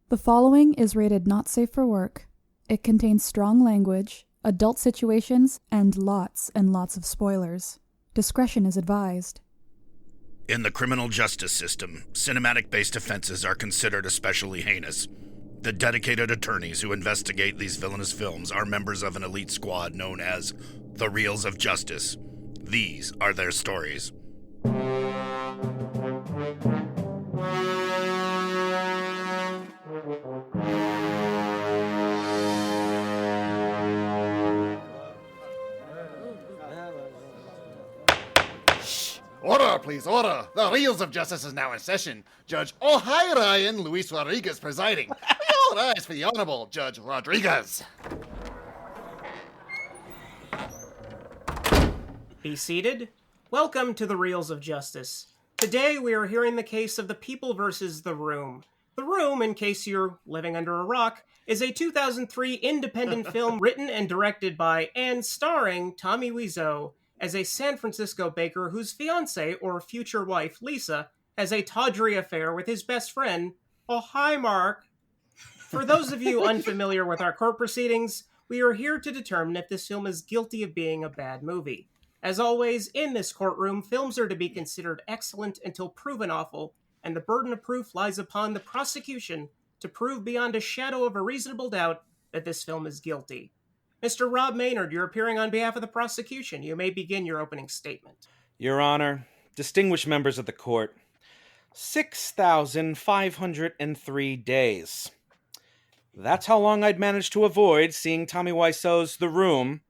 The following is rated not safe for work. It contains strong language, adult situations, and lots of spoilers. Discretion is advised. In the criminal justice system, cinematic-based offenses are considered especially heinous. The dedicated attorneys who investigate these villainous films are members of an elite squad known as the Reels of Justice. These are their stories. Order, please, order. The Reels of Justice is now in session. Judge Ryan Luis Rodriguez presiding. All rise for the Honorable Judge Rodriguez. Be seated. Welcome to the Reels of Justice. Today we are hearing the case of The People versus The Room. The Room, in case you're living under a rock, is a 2003 independent film written and directed by and starring Tommy Wiseau as a San Francisco baker whose fiancée or future wife, Lisa, has a tawdry affair with his best friend. Oh, hi, Mark. For those of you unfamiliar with our court proceedings, we are here to determine if this film is guilty of being a bad movie. As always, in this courtroom, films are to be considered excellent until proven awful, and the burden of proof lies upon the prosecution to prove beyond a shadow of a reasonable doubt that this film is guilty. Mr. Robb Maynard, you're appearing on behalf of the prosecution. You may begin your opening statement. Your Honor, distinguished members of the court, 6,503 days. That's how long I'd managed to avoid seeing Tommy Wiseau's The Room,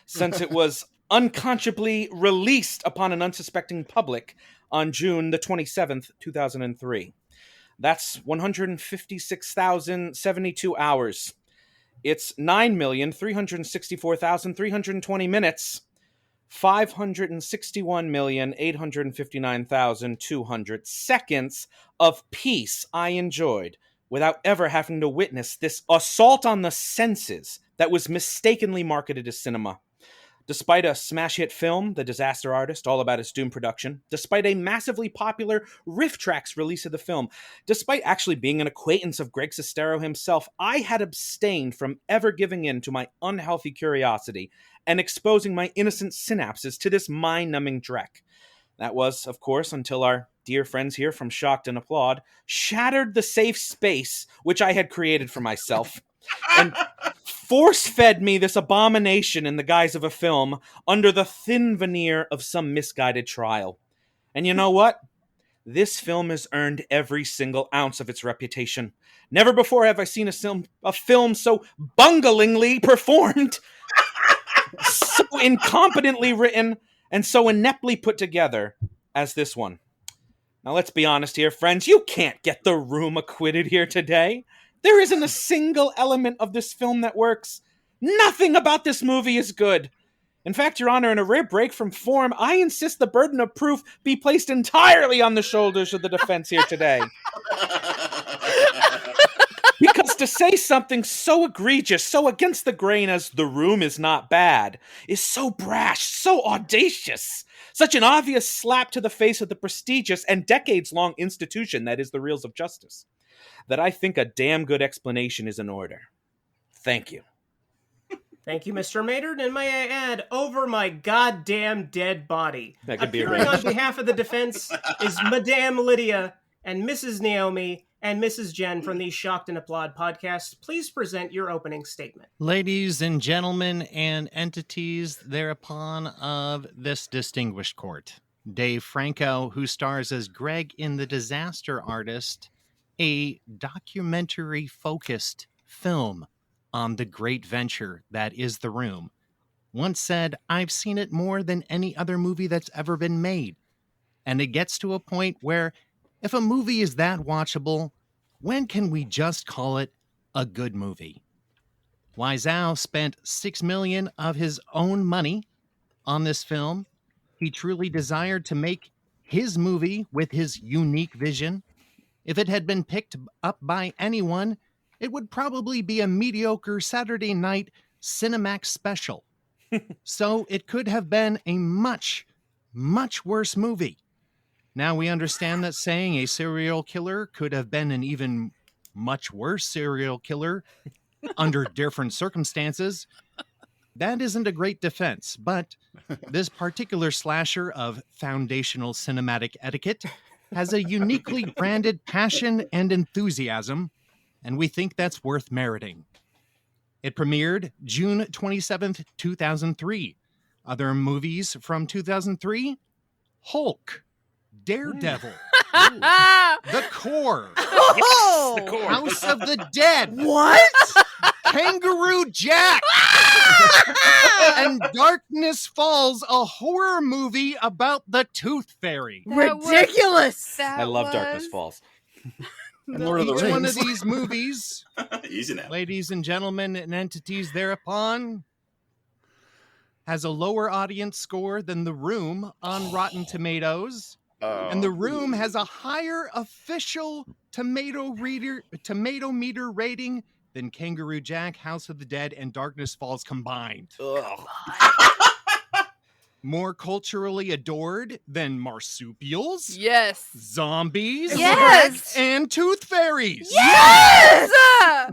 since it was unconscionably released upon an unsuspecting public on June the 27th, 2003. That's 156,072 hours. It's 9,364,320 minutes, 561,859,200 seconds of peace I enjoyed without ever having to witness this assault on the senses that was mistakenly marketed as cinema. Despite a smash hit film, The Disaster Artist, all about its doomed production, despite a massively popular Riff Tracks release of the film, despite actually being an acquaintance of Greg Sestero himself, I had abstained from ever giving in to my unhealthy curiosity and exposing my innocent synapses to this mind-numbing dreck. That was, of course, until our dear friends here from Shocked and Applaud shattered the safe space which I had created for myself and force-fed me this abomination in the guise of a film under the thin veneer of some misguided trial. And you know what? This film has earned every single ounce of its reputation. Never before have I seen a film so bunglingly performed, so incompetently written, and so ineptly put together as this one. Now let's be honest here, friends. You can't get The Room acquitted here today. There isn't a single element of this film that works. Nothing about this movie is good. In fact, Your Honor, in a rare break from form, I insist the burden of proof be placed entirely on the shoulders of the defense here today. Because to say something so egregious, so against the grain as The Room is not bad, is so brash, so audacious, such an obvious slap to the face of the prestigious and decades-long institution that is the Reels of Justice, that I think a damn good explanation is in order. Thank you. Thank you, Mr. Maynard, and may I add, over my goddamn dead body. That could be appearing arranged. on behalf of the defense is Madame Lydia and Mrs. Naomi and Mrs. Jen from the Shocked and Applaud podcast. Please present your opening statement. Ladies and gentlemen and entities thereupon of this distinguished court, Dave Franco, who stars as Greg in The Disaster Artist, a documentary-focused film on the great venture that is The Room, once said, "I've seen it more than any other movie that's ever been made." And it gets to a point where if a movie is that watchable, when can we just call it a good movie? Wiseau spent $6 million of his own money on this film. He truly desired to make his movie with his unique vision. If it had been picked up by anyone, it would probably be a mediocre Saturday night Cinemax special. So it could have been a much, much worse movie. Now we understand that saying a serial killer could have been an even much worse serial killer under different circumstances, that isn't a great defense. But this particular slasher of foundational cinematic etiquette has a uniquely branded passion and enthusiasm, and we think that's worth meriting. It premiered June 27th, 2003. Other movies from 2003? Hulk, Daredevil, The Core, Oh! The Core. House of the Dead, What? Kangaroo Jack, and Darkness Falls, a horror movie about the Tooth Fairy. Ridiculous. I love Darkness Falls. And Lord of the Each Rings. one of these movies, Easy now. ladies and gentlemen, and entities thereupon, has a lower audience score than The Room on Rotten Tomatoes, and The Room has a higher official tomato meter rating than Kangaroo Jack, House of the Dead, and Darkness Falls combined. Ugh. More culturally adored than marsupials, Yes. zombies, Yes. and tooth fairies. Yes.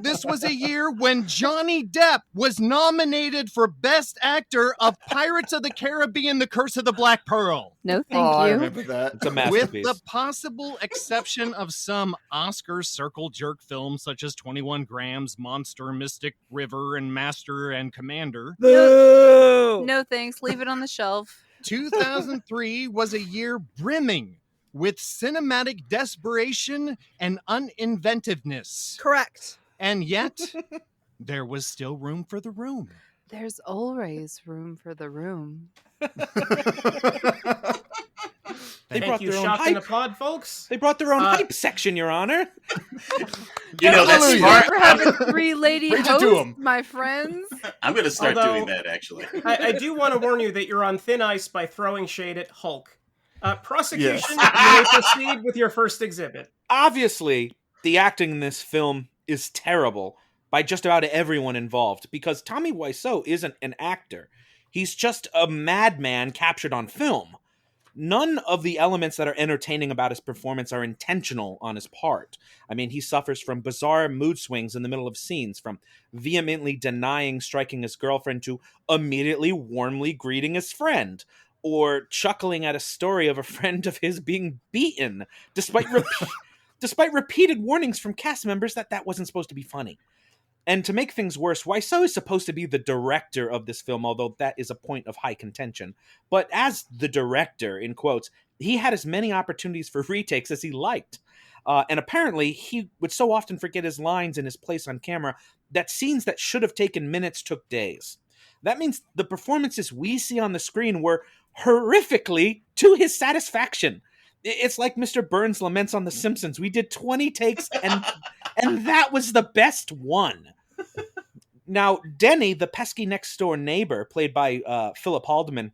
This was a year when Johnny Depp was nominated for Best Actor of Pirates of the Caribbean: The Curse of the Black Pearl. No, thank I you. remember that. It's a With masterpiece. the possible exception of some Oscar circle jerk films such as 21 Grams, Monster, Mystic River, and Master and Commander, No, thanks. Leave it on the shelf. 2003 was a year brimming with cinematic desperation and uninventiveness. Correct. And yet, there was still room for The Room. There's always room for the room. They Thank brought you, their own shock and hype. applaud, folks. They brought their own hype section, Your Honor. You know, that's Hallelujah. smart. We're having three lady Preach it to 'em. hosts, my friends. I'm going to start Although- doing that, actually. I do want to warn you that you're on thin ice by throwing shade at Hulk. Prosecution, Yes. you may proceed with your first exhibit. Obviously, the acting in this film is terrible by just about everyone involved, because Tommy Wiseau isn't an actor. He's just a madman captured on film. None of the elements that are entertaining about his performance are intentional on his part. I mean, he suffers from bizarre mood swings in the middle of scenes, from vehemently denying striking his girlfriend to immediately warmly greeting his friend, or chuckling at a story of a friend of his being beaten, despite repeated warnings from cast members that wasn't supposed to be funny. And to make things worse, Wiseau is supposed to be the director of this film, although that is a point of high contention. But as the director, in quotes, he had as many opportunities for retakes as he liked. And apparently, he would so often forget his lines and his place on camera that scenes that should have taken minutes took days. That means the performances we see on the screen were horrifically to his satisfaction. It's like Mr. Burns laments on The Simpsons. We did 20 takes, and that was the best one. Now, Denny, the pesky next-door neighbor, played by Philip Haldeman,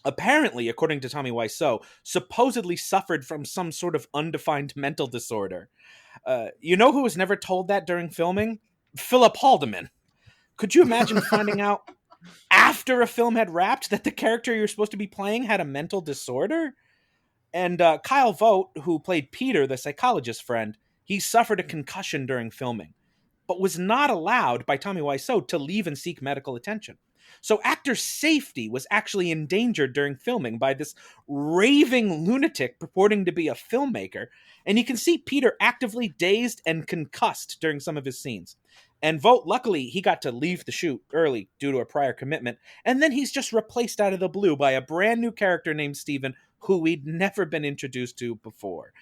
apparently, according to Tommy Wiseau, supposedly suffered from some sort of undefined mental disorder. You know who was never told that during filming? Philip Haldeman. Could you imagine finding out after a film had wrapped that the character you're supposed to be playing had a mental disorder? And Kyle Vogt, who played Peter, the psychologist friend, he suffered a concussion during filming, but was not allowed by Tommy Wiseau to leave and seek medical attention. So actor safety was actually endangered during filming by this raving lunatic purporting to be a filmmaker, and you can see Peter actively dazed and concussed during some of his scenes. And Vogt, luckily, he got to leave the shoot early due to a prior commitment, and then he's just replaced out of the blue by a brand new character named Steven, who we'd never been introduced to before.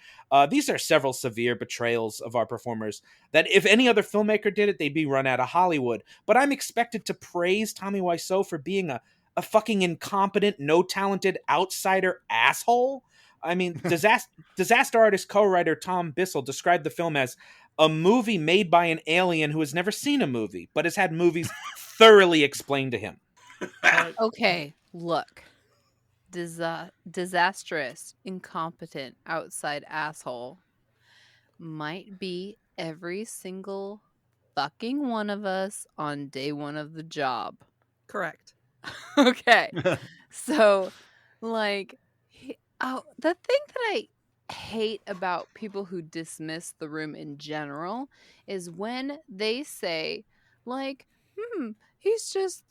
These are several severe betrayals of our performers that if any other filmmaker did it, they'd be run out of Hollywood. But I'm expected to praise Tommy Wiseau for being a fucking incompetent, no-talented outsider asshole? I mean, disaster artist co-writer Tom Bissell described the film as a movie made by an alien who has never seen a movie, but has had movies thoroughly explained to him. Okay, look. Disastrous, incompetent, outside asshole might be every single fucking one of us on day one of the job. Correct. Okay. So, like, the thing that hate about people who dismiss The Room in general is when they say, like, he's just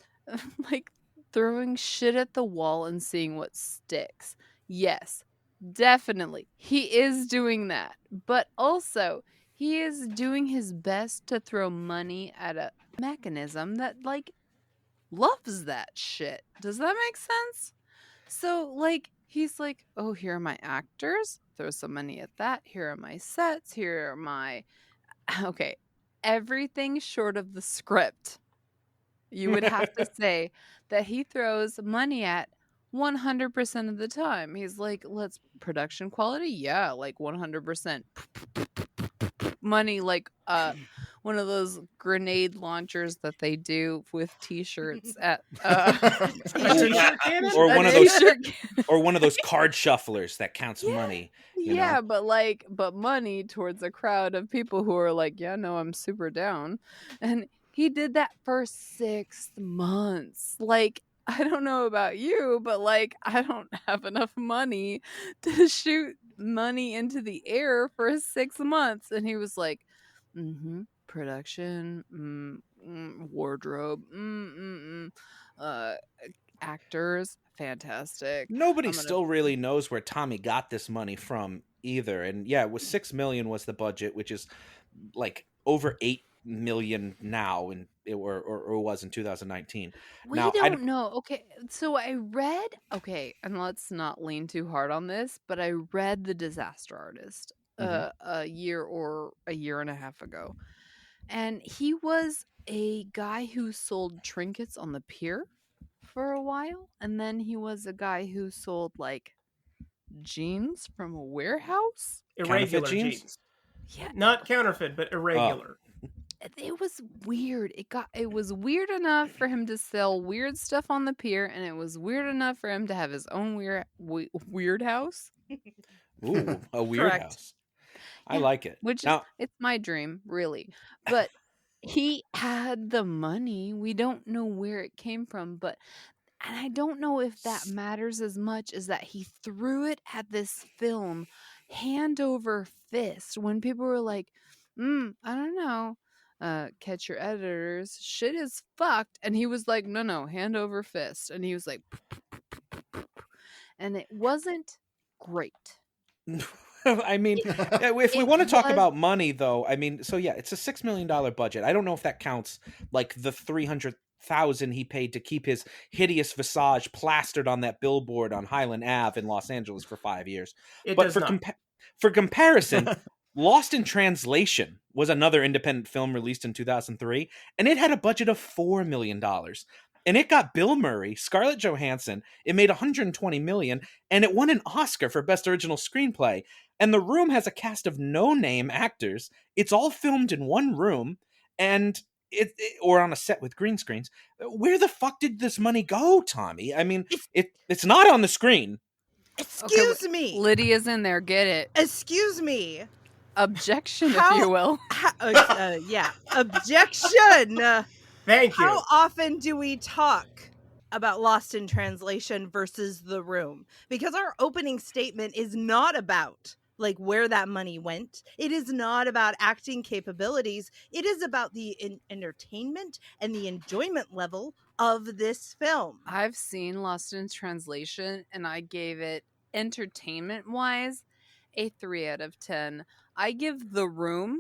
like throwing shit at the wall and seeing what sticks. Yes, definitely. He is doing that. But also, he is doing his best to throw money at a mechanism that, like, loves that shit. Does that make sense? So, like, he's like, oh, here are my actors. Throw some money at that. Here are my sets. Here are my... Okay. Everything short of the script, you would have to say that he throws money at 100% of the time. He's like, let's... Production quality? Yeah, like 100%. Money, like one of those grenade launchers that they do with t-shirts at T-shirt cannon? or one of those t-shirt or one of those card shufflers that counts money. You know? but money towards a crowd of people who are like, yeah, no, I'm super down. And he did that for 6 months. Like, I don't know about you, but like, I don't have enough money to shoot money into the air for 6 months. And he was like, production, wardrobe, actors, fantastic. Nobody still really knows where Tommy got this money from either. And yeah, it was $6 million was the budget, which is like over $8 million now, and it was in 2019. We now, don't know. Okay, so I read. Okay, and let's not lean too hard on this, but I read The Disaster Artist a year or a year and a half ago, and he was a guy who sold trinkets on the pier for a while, and then he was a guy who sold like jeans from a warehouse. Irregular jeans. Yeah, Not counterfeit, but irregular. it was weird. It was weird enough for him to sell weird stuff on the pier, and it was weird enough for him to have his own weird house. Ooh, a weird Correct. house. I like it. Which Now, it's my dream, really. But he had the money. We don't know where it came from, and I don't know if that matters as much as that he threw it at this film hand over fist when people were like, I don't know. Catch your editors. Shit is fucked. And he was like, no, hand over fist. And he was like, and it wasn't great. I mean, if we want to talk about money, though, I mean, so yeah, it's a $6 million budget. I don't know if that counts like the $300,000 he paid to keep his hideous visage plastered on that billboard on Highland Ave in Los Angeles for 5 years. But for comparison, Lost in Translation was another independent film released in 2003, and it had a budget of $4 million. And it got Bill Murray, Scarlett Johansson. It made $120 million, and it won an Oscar for Best Original Screenplay. And The Room has a cast of no-name actors. It's all filmed in one room, and or on a set with green screens. Where the fuck did this money go, Tommy? I mean, it's not on the screen. Excuse me. Lydia's in there. Get it. Excuse me. Objection, if you will. Yeah. Objection. Thank you. How often do we talk about Lost in Translation versus The Room? Because our opening statement is not about like where that money went. It is not about acting capabilities. It is about the entertainment and the enjoyment level of this film. I've seen Lost in Translation, and I gave it, entertainment-wise, a 3 out of 10. I give The Room,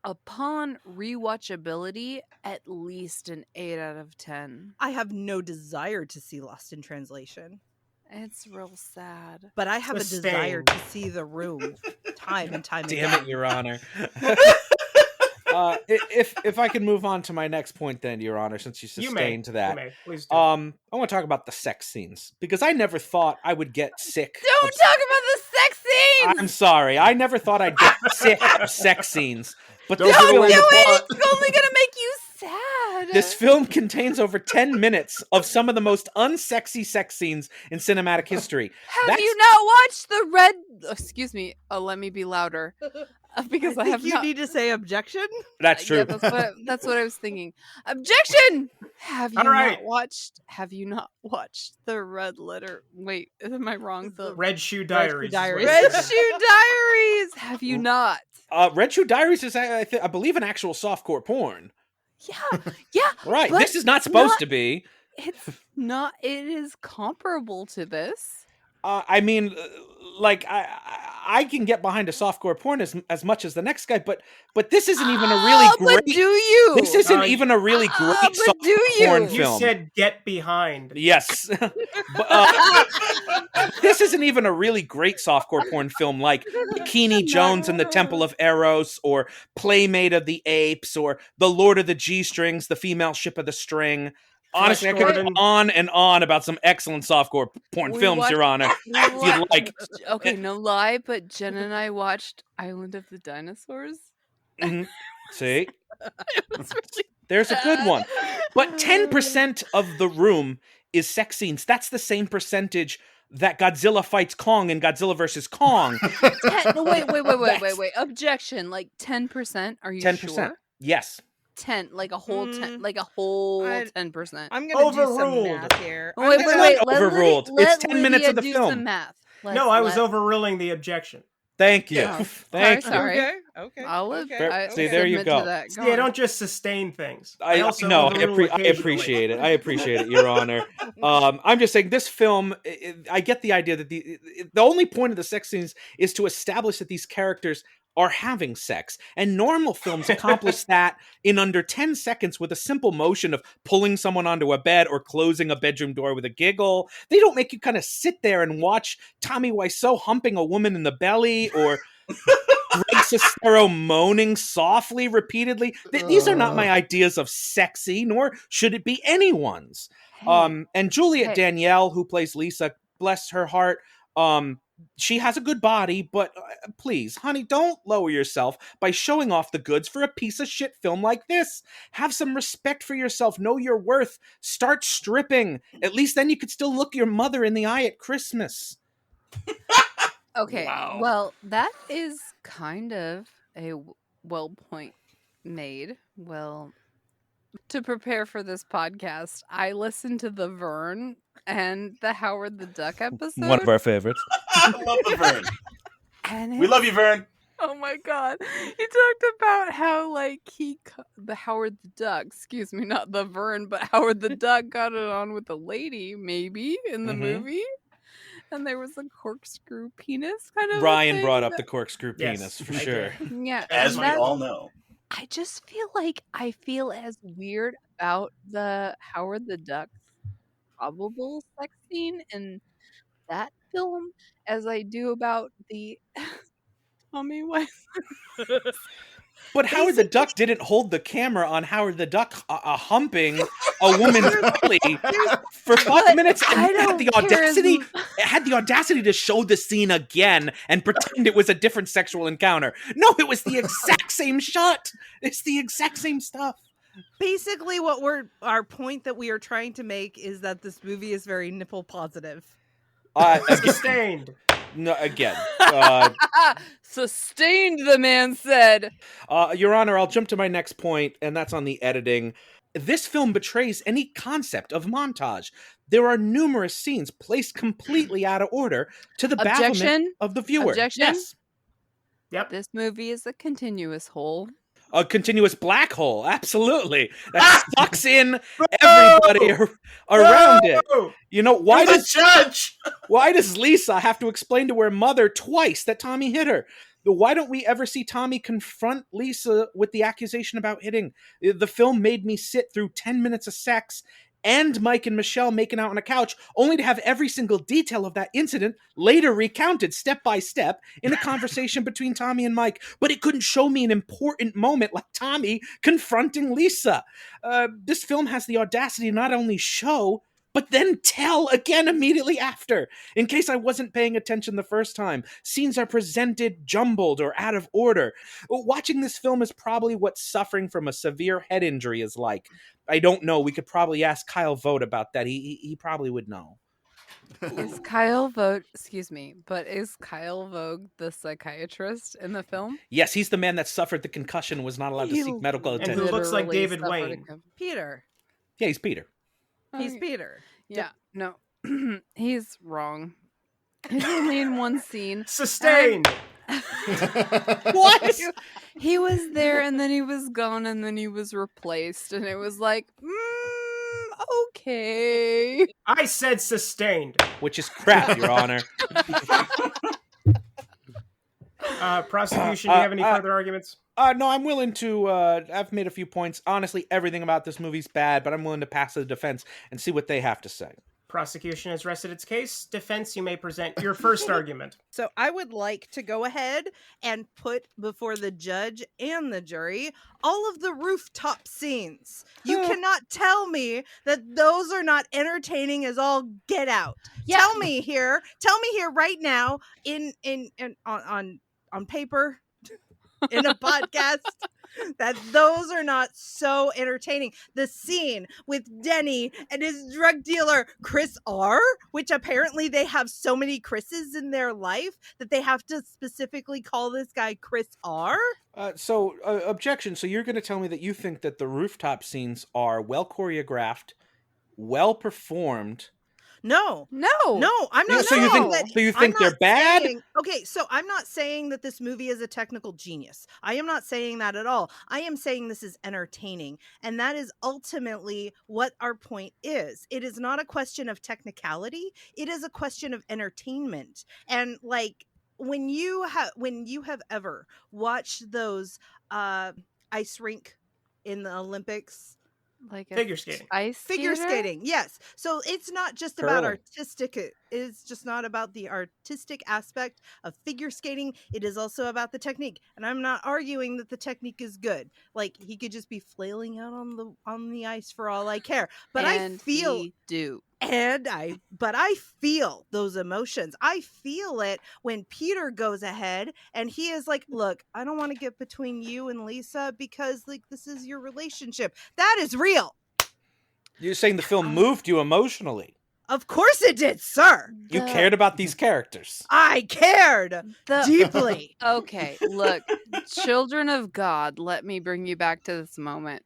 upon rewatchability, at least an 8 out of 10. I have no desire to see Lost in Translation. It's real sad. But I have a desire to see The Room time and time again. Damn it, Your Honor. If I can move on to my next point then, Your Honor, since you sustained that. You may. Please do. I want to talk about the sex scenes, because I never thought I would get sick. Don't talk about the sex scenes! I'm sorry. I never thought I'd get sick of sex scenes. But Don't this do film, it! It's only gonna make you sad. This film contains over 10 minutes of some of the most unsexy sex scenes in cinematic history. Have you not watched the red... Excuse me. Let me be louder. Because I think have you not. need to say objection. That's true. Yeah, that's what I was thinking. Objection! Have you All right. Have you not watched the Red Letter? Wait, am I wrong? The Red Shoe Diaries. is what Diaries. it Red says. Shoe Diaries. Have you not? Red Shoe Diaries is, I believe, an actual softcore porn. Yeah. Right. But This is not supposed to be. It's not. It is comparable to this. I mean, like I can get behind a softcore porn as much as the next guy, but this isn't even a really great. But do you? This isn't even a really great but softcore do you? porn You film. said get behind. Yes. This isn't even a really great softcore porn film like Bikini Jones and the Temple of Eros, or Playmate of the Apes, or The Lord of the G-Strings, The Female Ship of the String. Honestly, I could go on and on about some excellent softcore porn films, Your Honor, if you'd like. Okay, no lie, but Jen and I watched Island of the Dinosaurs. Mhm. See? It was really There's a good one. But 10% of the room is sex scenes. That's the same percentage that Godzilla fights Kong in Godzilla vs. Kong. Wait. Objection. Like 10%? Are you 10%. sure? Yes. 10, like a whole 10, like a whole 10%. I'm gonna do some Overruled. math here. Wait. not Let overruled. Lydia- It's 10 minutes Lydia of the do film. some math. No, I was overruling the objection. Thank you. Yeah. Thank you. Sorry. Okay. I'll live. Okay. I See, there you submit go. to that. Go Yeah, on. don't just sustain things. I also no, overrule I appreciate it. I appreciate it, Your Honor. I'm just saying this film. I get the idea that the only point of the sex scenes is to establish that these characters are having sex, and normal films accomplish that in under 10 seconds with a simple motion of pulling someone onto a bed or closing a bedroom door with a giggle. They don't make you kind of sit there and watch Tommy Wiseau humping a woman in the belly, or Greg Sestero moaning softly repeatedly. These are not my ideas of sexy, nor should it be anyone's. And Juliet Danielle, who plays Lisa, bless her heart, she has a good body, but please, honey, don't lower yourself by showing off the goods for a piece of shit film like this. Have some respect for yourself. Know your worth. Start stripping. At least then you could still look your mother in the eye at Christmas. Okay. Wow. Well, that is kind of a well point made. Well, to prepare for this podcast, I listened to the Vern and the Howard the Duck episode. One of our favorites. I love the Vern. And We love you, Vern. Oh my god. He talked about how, like, the Howard the Duck, excuse me, not the Vern, but Howard the Duck got it on with a lady, maybe, in the movie. And there was a corkscrew penis kind of. Ryan brought up the corkscrew Yes, penis, for I sure. did. Yeah. As we that- all know. I just feel like I feel as weird about the Howard the Duck probable sex scene in that film as I do about the Tommy Wiseau. But Howard the Duck didn't hold the camera on Howard the Duck humping a woman's belly for 5 minutes, and I it had don't the care as audacity. m- It had the audacity to show the scene again and pretend it was a different sexual encounter. No, it was the exact same shot. It's the exact same stuff. Basically, our point that we are trying to make is that this movie is very nipple positive. Sustained. No, again. Sustained, the man said. Your Honor, I'll jump to my next point, and that's on the editing. This film betrays any concept of montage. There are numerous scenes placed completely out of order to the bafflement Objection? of the viewer. Objection? Yes. Yep. This movie is a continuous whole. A continuous black hole, absolutely. That sucks in everybody around it. You know, why You're the judge. Why does Lisa have to explain to her mother twice that Tommy hit her? Why don't we ever see Tommy confront Lisa with the accusation about hitting? The film made me sit through 10 minutes of sex and Mike and Michelle making out on a couch, only to have every single detail of that incident later recounted step by step in a conversation between Tommy and Mike. But it couldn't show me an important moment like Tommy confronting Lisa. This film has the audacity to not only show, but then tell again immediately after. In case I wasn't paying attention the first time, scenes are presented jumbled or out of order. Watching this film is probably what suffering from a severe head injury is like. I don't know. We could probably ask Kyle Vogt about that. He probably would know. Is Kyle Vogue, excuse me, but is Kyle Vogue the psychiatrist in the film? Yes, he's the man that suffered the concussion and was not allowed to seek medical And attention. who looks like Literally David suffered a Wayne. Peter. Yeah, he's Peter. He's Okay. Peter. Yeah, no. He's wrong. He's only in one scene. Sustained. What? He was there and then he was gone and then he was replaced. And it was like, okay. I said sustained. Which is crap, Your Honor. Prosecution, do you have any further arguments? No, I'm willing to, I've made a few points. Honestly, everything about this movie's bad, but I'm willing to pass to the defense and see what they have to say. Prosecution has rested its case. Defense, you may present your first argument. So I would like to go ahead and put before the judge and the jury all of the rooftop scenes. You cannot tell me that those are not entertaining as all get out. Yeah. Tell me here right now on paper in a podcast that those are not so entertaining. The scene with Denny and his drug dealer Chris R, which apparently they have so many Chris's in their life that they have to specifically call this guy Chris R. Objection. So you're going to tell me that you think that the rooftop scenes are well choreographed, well performed. No, I'm not. So you saying think? that- So you I'm think they're not bad? Okay, so I'm not saying that this movie is a technical genius. I am not saying that at all. I am saying this is entertaining, and that is ultimately what our point is. It is not a question of technicality. It is a question of entertainment. And like when you have ever watched those ice rink in the Olympics. Like Figure skating. Figure skating, yes. So it's not just about Curling. artistic. It's just not about the artistic aspect of figure skating. It is also about the technique. And I'm not arguing that the technique is good. Like he could just be flailing out on the ice for all I care. But and I feel he do. But I feel those emotions. I feel it when Peter goes ahead and he is like, look, I don't want to get between you and Lisa because like this is your relationship. That is real. You're saying the film moved you emotionally. Of course it did, sir. You cared about these characters. I cared deeply. Okay, look, children of God, let me bring you back to this moment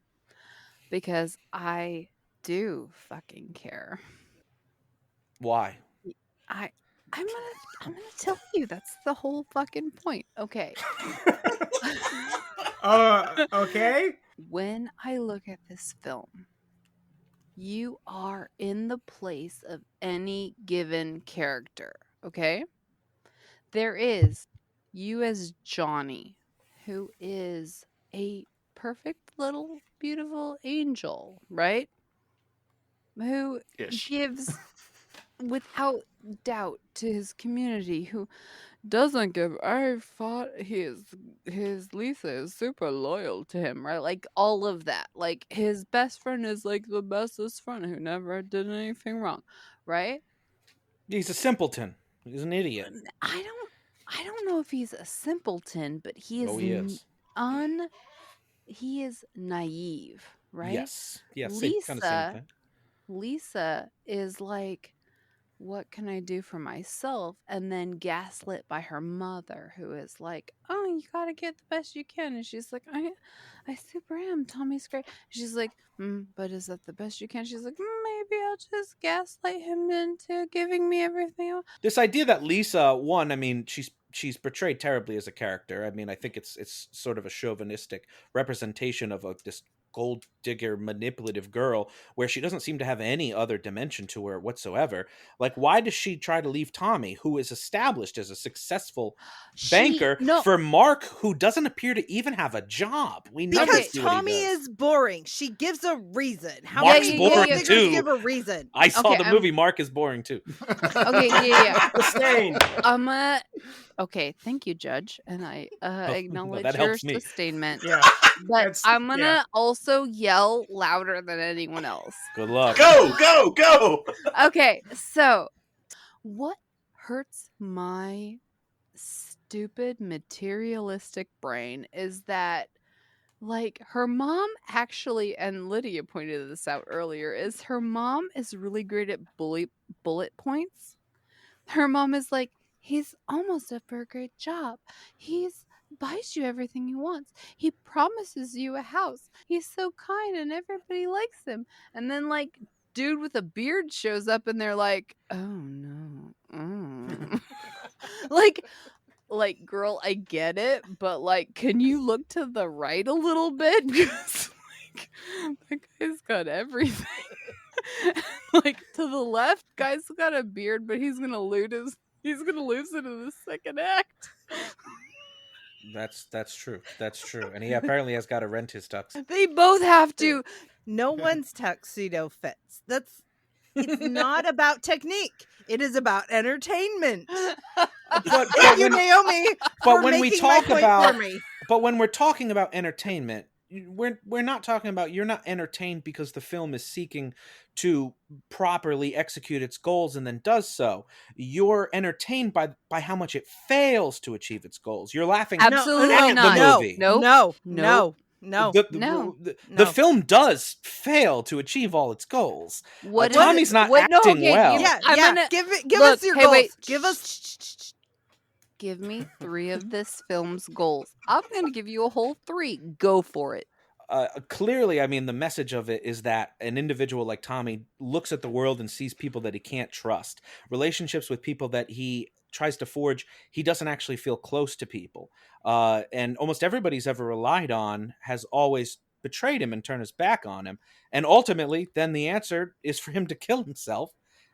because I do fucking care. Why? I'm gonna tell you. That's the whole fucking point. Okay. Okay. When I look at this film, you are in the place of any given character. Okay. There is you as Johnny, who is a perfect little beautiful angel, right? Who gives without doubt to his community, who doesn't give I thought his Lisa is super loyal to him, right? Like all of that. Like his best friend is like the bestest friend who never did anything wrong, right? He's a simpleton. He's an idiot. I don't know if he's a simpleton, but he is he is naive, right? Yes. Yes. Kind of same thing. Lisa is like, what can I do for myself? And then gaslit by her mother, who is like, oh, you gotta get the best you can. And she's like, I super am. Tommy's great. She's like, but is that the best you can? She's like, maybe I'll just gaslight him into giving me everything. This idea that Lisa, one, I mean, she's portrayed terribly as a character. I mean, I think it's sort of a chauvinistic representation of this gold digger manipulative girl where she doesn't seem to have any other dimension to her whatsoever. Like, why does she try to leave Tommy, who is established as a successful banker, for Mark, who doesn't appear to even have a job? We never because see what he Tommy does. is boring. She gives a reason. How Mark's many boring gold diggers too. give a reason? I saw Okay, the movie. Mark is boring too. Okay, yeah. Sustained. Okay, thank you, Judge, and I acknowledge that your helps me. sustainment. Yeah. But I'm gonna also yell louder than anyone else. Good luck. Go! Okay, so what hurts my stupid materialistic brain is that like her mom actually, and Lydia pointed this out earlier, is her mom is really great at bullet points. Her mom is like, he's almost up for a great job. He's buys you everything he wants. He promises you a house. He's so kind and everybody likes him. And then like dude with a beard shows up and they're like, oh no. like girl, I get it, but like can you look to the right a little bit? Because like that guy's got everything. Like to the left, guy's got a beard, but he's gonna lose it in the second act. That's true. That's true. And he apparently has got to rent his tux. They both have to. No one's tuxedo fits. It's not about technique. It is about entertainment. Thank you, Naomi. But when we talk about, but when we're talking about entertainment, we're not talking about, you're not entertained because the film is seeking to properly execute its goals and then does so. You're entertained by how much it fails to achieve its goals. You're laughing absolutely at not. the movie. No. The film does fail to achieve all its goals. Tommy's not acting well. Give us your goals. Wait. Give us. Give me 3 of this film's goals. I'm going to give you a whole 3. Go for it. Clearly, I mean, the message of it is that an individual like Tommy looks at the world and sees people that he can't trust. Relationships with people that he tries to forge, he doesn't actually feel close to people. And almost everybody he's ever relied on has always betrayed him and turned his back on him. And ultimately, then the answer is for him to kill himself.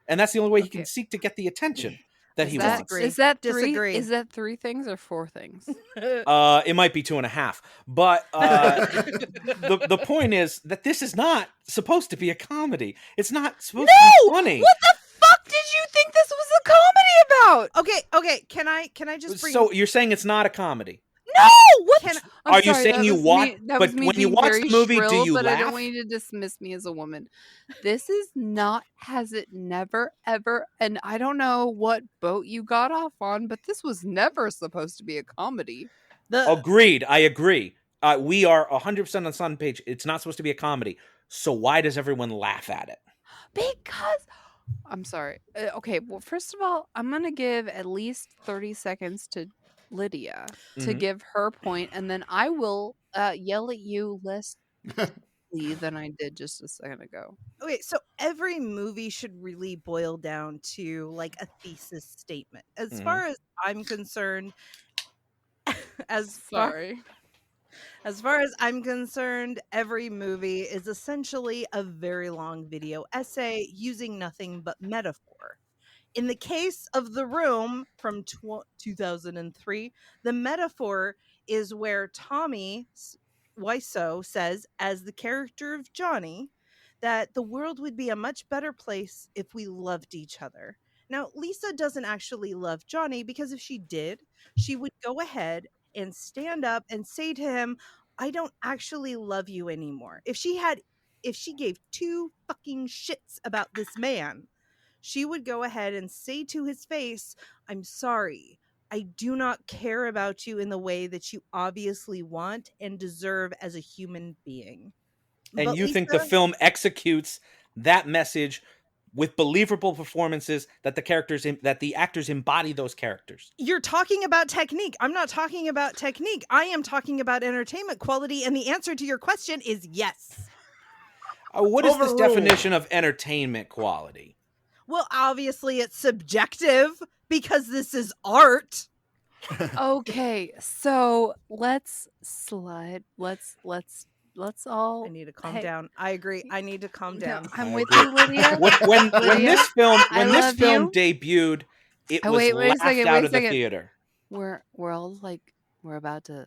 And that's the only way he can seek to get the attention that he wants. Is that 3? Is that 3 things or 4 things? It might be 2.5. But the point is that this is not supposed to be a comedy. It's not supposed to be funny. What the fuck did you think this was a comedy about? Okay. Can I just bring? So you're saying it's not a comedy? No! What? Are you saying you watch? But when you watch the movie, do you laugh? laugh? I don't want you to dismiss me as a woman. This is not, has it never, ever, and I don't know what boat you got off on, but this was never supposed to be a comedy. Agreed. I agree. We are 100% on the same page. It's not supposed to be a comedy. So why does everyone laugh at it? Because... I'm sorry. Okay, well, first of all, I'm going to give at least 30 seconds to Lydia to give her point, and then I will yell at you less than I did just a second ago. Okay, so every movie should really boil down to like a thesis statement. As far as I'm concerned, as far as I'm concerned, every movie is essentially a very long video essay using nothing but metaphor. In the case of The Room from 2003, the metaphor is where Tommy Wiseau says, as the character of Johnny, that the world would be a much better place if we loved each other. Now, Lisa doesn't actually love Johnny, because if she did, she would go ahead and stand up and say to him, I don't actually love you anymore. If she gave 2 fucking shits about this man, she would go ahead and say to his face, I'm sorry. I do not care about you in the way that you obviously want and deserve as a human being. And But you think the film executes that message with believable performances that the actors embody those characters? You're talking about technique. I'm not talking about technique. I am talking about entertainment quality, and the answer to your question is yes. What is this definition of entertainment quality? Well, obviously it's subjective because this is art. Okay, so let's all. I need to calm down. I agree. I need to calm down. I'm with you, Lydia. When this film you. debuted, it was wait a laughed second, out wait a of the second. theater. We're all like, we're about to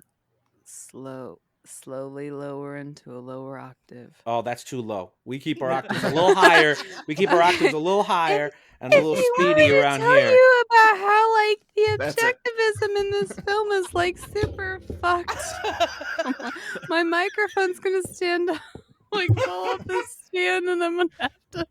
slowly lower into a lower octave. Oh, that's too low. We keep our octaves a little higher. We keep our octaves a little higher and a little speedy around tell here. You about how like the That's it. objectivism in this film is like super fucked. My microphone's gonna stand up, like fall off the stand, and I'm gonna have to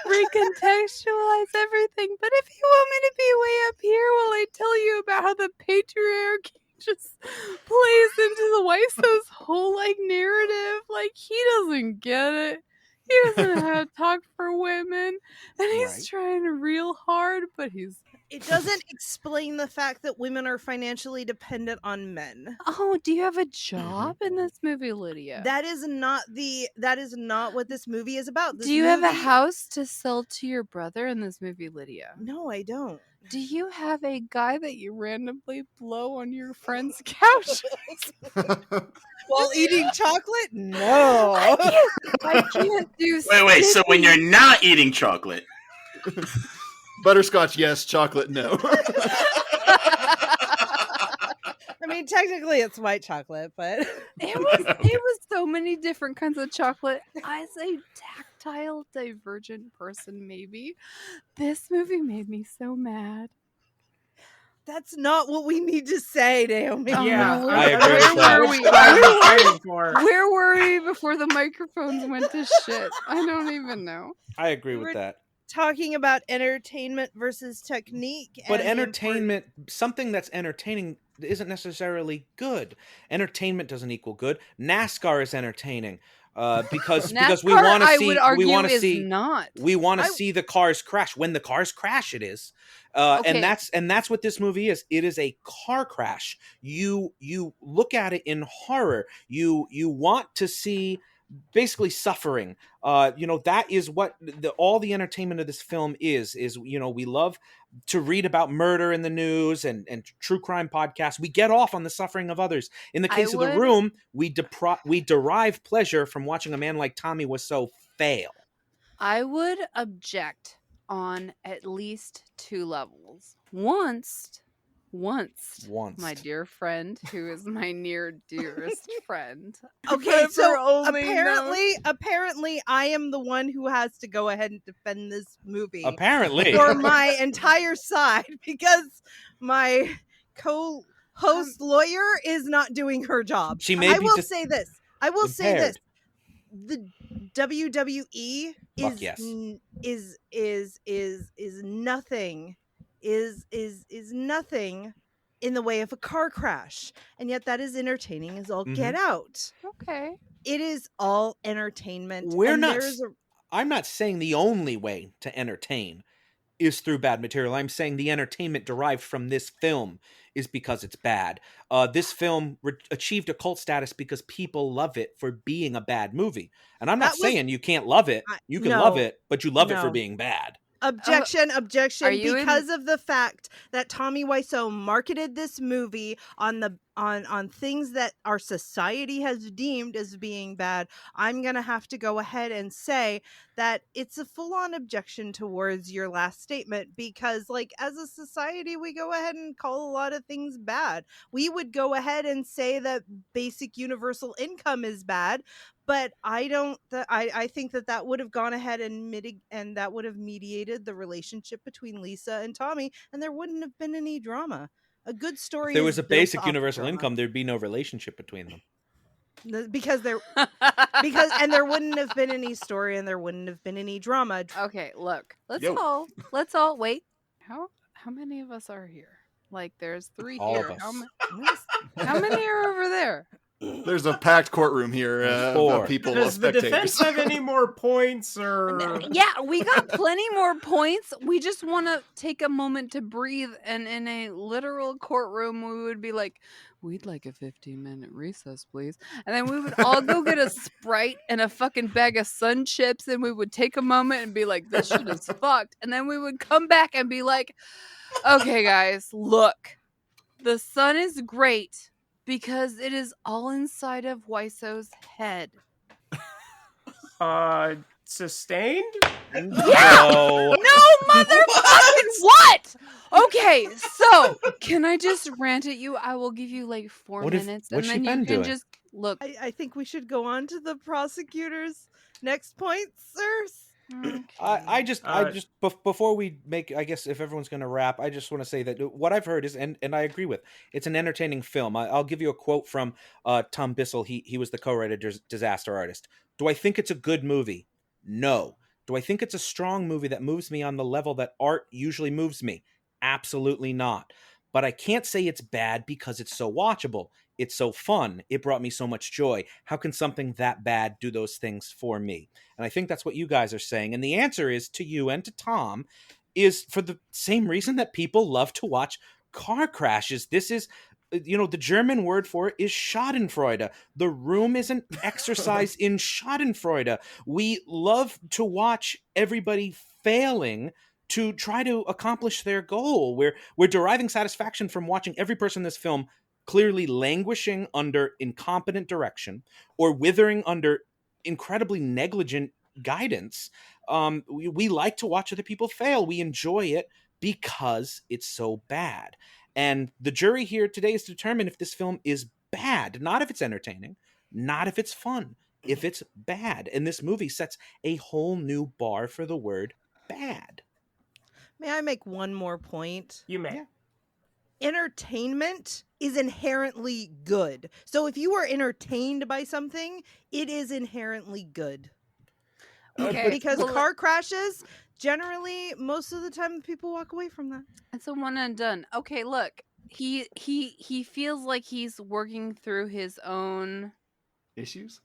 recontextualize everything. But if you want me to be way up here while I tell you about how the patriarchy just plays into the Waiso's whole like narrative. Like he doesn't get it. He doesn't know how to talk for women, and he's Right. trying real hard, but he's. It doesn't explain the fact that women are financially dependent on men. Oh, do you have a job in this movie, Lydia? That is not what this movie is about. This Do you have a movie- house to sell to your brother in this movie, Lydia? No, I don't. Do you have a guy that you randomly blow on your friend's couch? While eating chocolate? No. I can't do. Wait. So when you're not eating chocolate, Butterscotch, yes. Chocolate, no. I mean, technically it's white chocolate, but It was so many different kinds of chocolate. As a tactile, divergent person, maybe this movie made me so mad. that's not what we need to say, Naomi. Yeah, I agree with that. Where were we? Where were we before the microphones went to shit? I don't even know. I agree We're with that. Talking about entertainment versus technique. But and the entertainment, something that's entertaining isn't necessarily good. Entertainment doesn't equal good. NASCAR is entertaining because we NASCAR, want to I see would argue, we want to is see not. we want to I- see the cars crash. When the cars crash, it is, Okay. and that's what this movie is. It is a car crash. You look at it in horror. You want to see basically suffering. That is what all the entertainment of this film is we love to read about murder in the news and true crime podcasts. We get off on the suffering of others. In the case of The Room, we derive pleasure from watching a man like Tommy Wiseau fail. I would object on at least two levels. Once, my dear friend, who is my near dearest friend. Okay, so Never only knows. apparently I am the one who has to go ahead and defend this movie Apparently. for my entire side because my co-host lawyer is not doing her job. She may I be will just say this. I will say impaired. this. The WWE Fuck is yes. is nothing is nothing in the way of a car crash, and yet that is entertaining as all get out. Okay. It is all entertainment. We're and not there's a- I'm not saying the only way to entertain is through bad material. I'm saying the entertainment derived from this film is because it's bad. This film achieved a cult status because people love it for being a bad movie. And I'm not That was- saying you can't love it. You can no. love it, but you love it for No. being bad. Objection, Are you because of the fact that Tommy Wiseau marketed this movie on things that our society has deemed as being bad. I'm going to have to go ahead and say that it's a full-on objection towards your last statement because like as a society we go ahead and call a lot of things bad. We would go ahead and say that basic universal income is bad, but I don't. I think that would have gone ahead and that would have mediated the relationship between Lisa and Tommy, and there wouldn't have been any drama. A good story. If there is was a built basic off universal drama. income, there'd be no relationship between them. Because there wouldn't have been any story and there wouldn't have been any drama. Okay, look. Yo. Let's all wait. How many of us are here? Like there's 3 All here. of us. How many are over there? There's a packed courtroom here Four. of people, Does the defense spectators. have any more points or? Yeah, we got plenty more points. We just want to take a moment to breathe. And in a literal courtroom, we would be like, we'd like a 15-minute recess, please. And then we would all go get a Sprite and a fucking bag of Sun Chips. And we would take a moment and be like, this shit is fucked. And then we would come back and be like, okay, guys, look. The sun is great because it is all inside of Wiseau's head. Sustained? Yeah! No. No, motherfucking what? Okay, so can I just rant at you? I will give you like 4 What if- minutes, what's and she then you been can doing? just look. I think we should go on to the prosecutor's next point, sirs. I just before we make, I guess if everyone's going to wrap, I just want to say that what I've heard is, and I agree with, it's an entertaining film. I'll give you a quote from Tom Bissell. He was the co-writer, Disaster Artist. Do I think it's a good movie? No. Do I think it's a strong movie that moves me on the level that art usually moves me? Absolutely not. but I can't say it's bad because it's so watchable. It's so fun. It brought me so much joy. How can something that bad do those things for me? And I think that's what you guys are saying. And the answer is, to you and to Tom, is for the same reason that people love to watch car crashes. This is, the German word for it is Schadenfreude. The Room is an exercise in Schadenfreude. We love to watch everybody failing to try to accomplish their goal. We're deriving satisfaction from watching every person in this film clearly languishing under incompetent direction or withering under incredibly negligent guidance. We like to watch other people fail. We enjoy it because it's so bad. And the jury here today is to determine if this film is bad, not if it's entertaining, not if it's fun, if it's bad. And this movie sets a whole new bar for the word bad. May I make one more point? You may. Yeah. Entertainment is inherently good. So if you are entertained by something, it is inherently good. Okay. Because car crashes, generally, most of the time, people walk away from that. It's a one and done. Okay, look, he feels like he's working through his own Issues?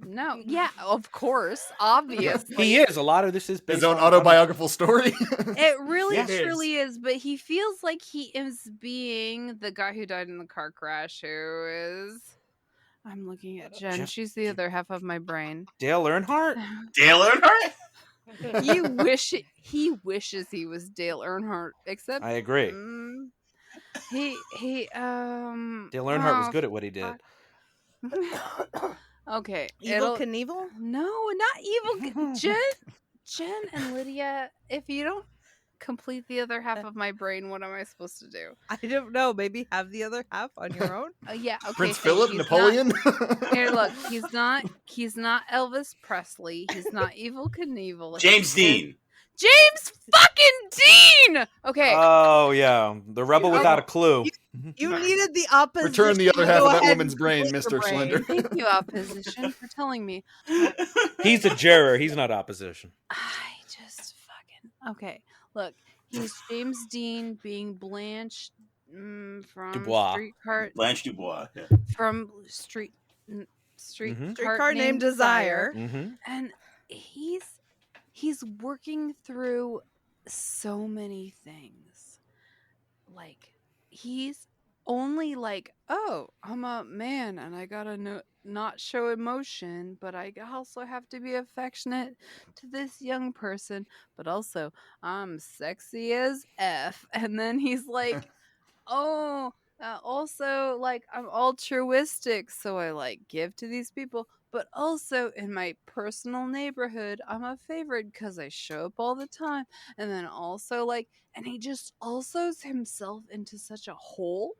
No, yeah, of course, obviously. He is. A lot of this is based His own on autobiographical story. It really Yes. truly is, but he feels like he is being the guy who died in the car crash who is... I'm looking at Jen. She's the other half of my brain. Dale Earnhardt. Dale Earnhardt? He wishes he was Dale Earnhardt, except I agree. Dale Dale Earnhardt was good at what he did. Okay. Evil Knievel? No, not Evil Jen and Lydia, if you don't complete the other half of my brain, what am I supposed to do? I don't know. Maybe have the other half on your own? Yeah, okay. Prince so Philip, he's Napoleon. Here, look, he's not Elvis Presley. He's not Evil Knievel. James Dean. James fucking Dean! Okay. Oh, yeah. The rebel without a clue. You needed the opposition. Return the other half Go of that ahead woman's and brain, split Mr. your brain. Schlender. Thank you, opposition, for telling me. He's a juror. He's not opposition. I just fucking... Okay, look. He's James Dean being Blanche from Dubois. Streetcar... Blanche Dubois. Yeah. From Streetcar Named Desire. Mm-hmm. And he's working through so many things. Like, he's only like, oh, I'm a man and I gotta not show emotion, but I also have to be affectionate to this young person, but also I'm sexy as F. And then he's like, oh, also, like, I'm altruistic, so I, like, give to these people. But also, in my personal neighborhood, I'm a favorite because I show up all the time. And then also, like, and he just alsos himself into such a hole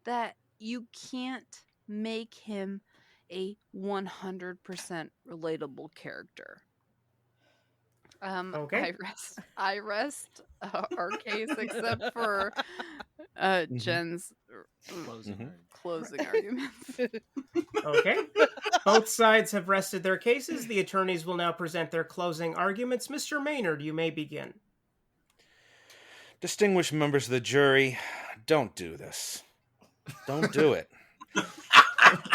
that you can't make him a 100% relatable character. Okay. I rest our case except for Jen's closing arguments. Okay. Both sides have rested their cases. The attorneys will now present their closing arguments. Mr. Maynard, you may begin. Distinguished members of the jury, don't do this. Don't do it.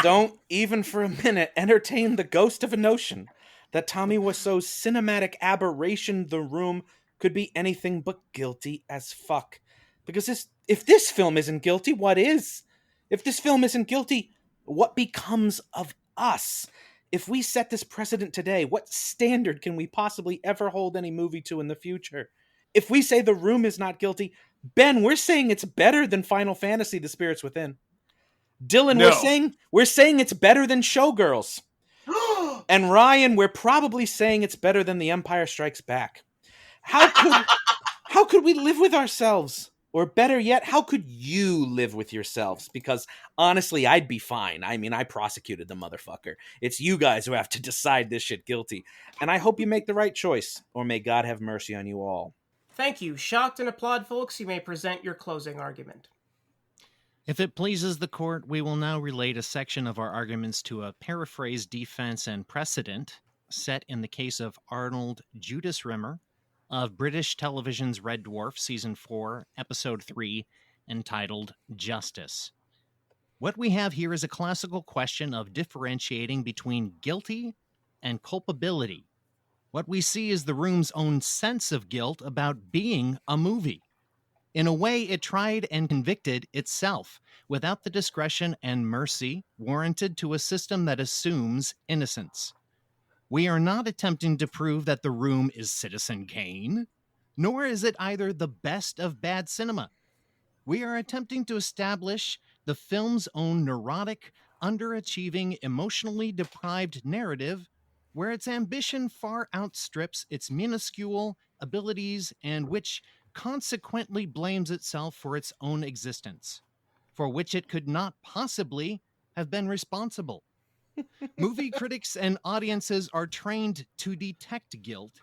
Don't, even for a minute, entertain the ghost of a notion that Tommy Wiseau's cinematic aberration, The Room, could be anything but guilty as fuck. Because if this film isn't guilty, what is? If this film isn't guilty, what becomes of us? If we set this precedent today, what standard can we possibly ever hold any movie to in the future? If we say The Room is not guilty, Ben, we're saying it's better than Final Fantasy: The Spirits Within. Dylan, No. we're saying it's better than Showgirls. And Ryan, we're probably saying it's better than The Empire Strikes Back. How could we live with ourselves? Or better yet, how could you live with yourselves? Because honestly, I'd be fine. I mean, I prosecuted the motherfucker. It's you guys who have to decide this shit guilty. And I hope you make the right choice, or may God have mercy on you all. Thank you. Shocked and applaud, folks. You may present your closing argument. If it pleases the court, we will now relate a section of our arguments to a paraphrased defense and precedent set in the case of Arnold Judas Rimmer of British television's Red Dwarf, Season 4, Episode 3, entitled Justice. What we have here is a classical question of differentiating between guilty and culpability. What we see is the room's own sense of guilt about being a movie. In a way, it tried and convicted itself without the discretion and mercy warranted to a system that assumes innocence. We are not attempting to prove that The Room is Citizen Kane, nor is it either the best of bad cinema. We are attempting to establish the film's own neurotic, underachieving, emotionally deprived narrative where its ambition far outstrips its minuscule abilities and which consequently blames itself for its own existence, for which it could not possibly have been responsible. Movie critics and audiences are trained to detect guilt,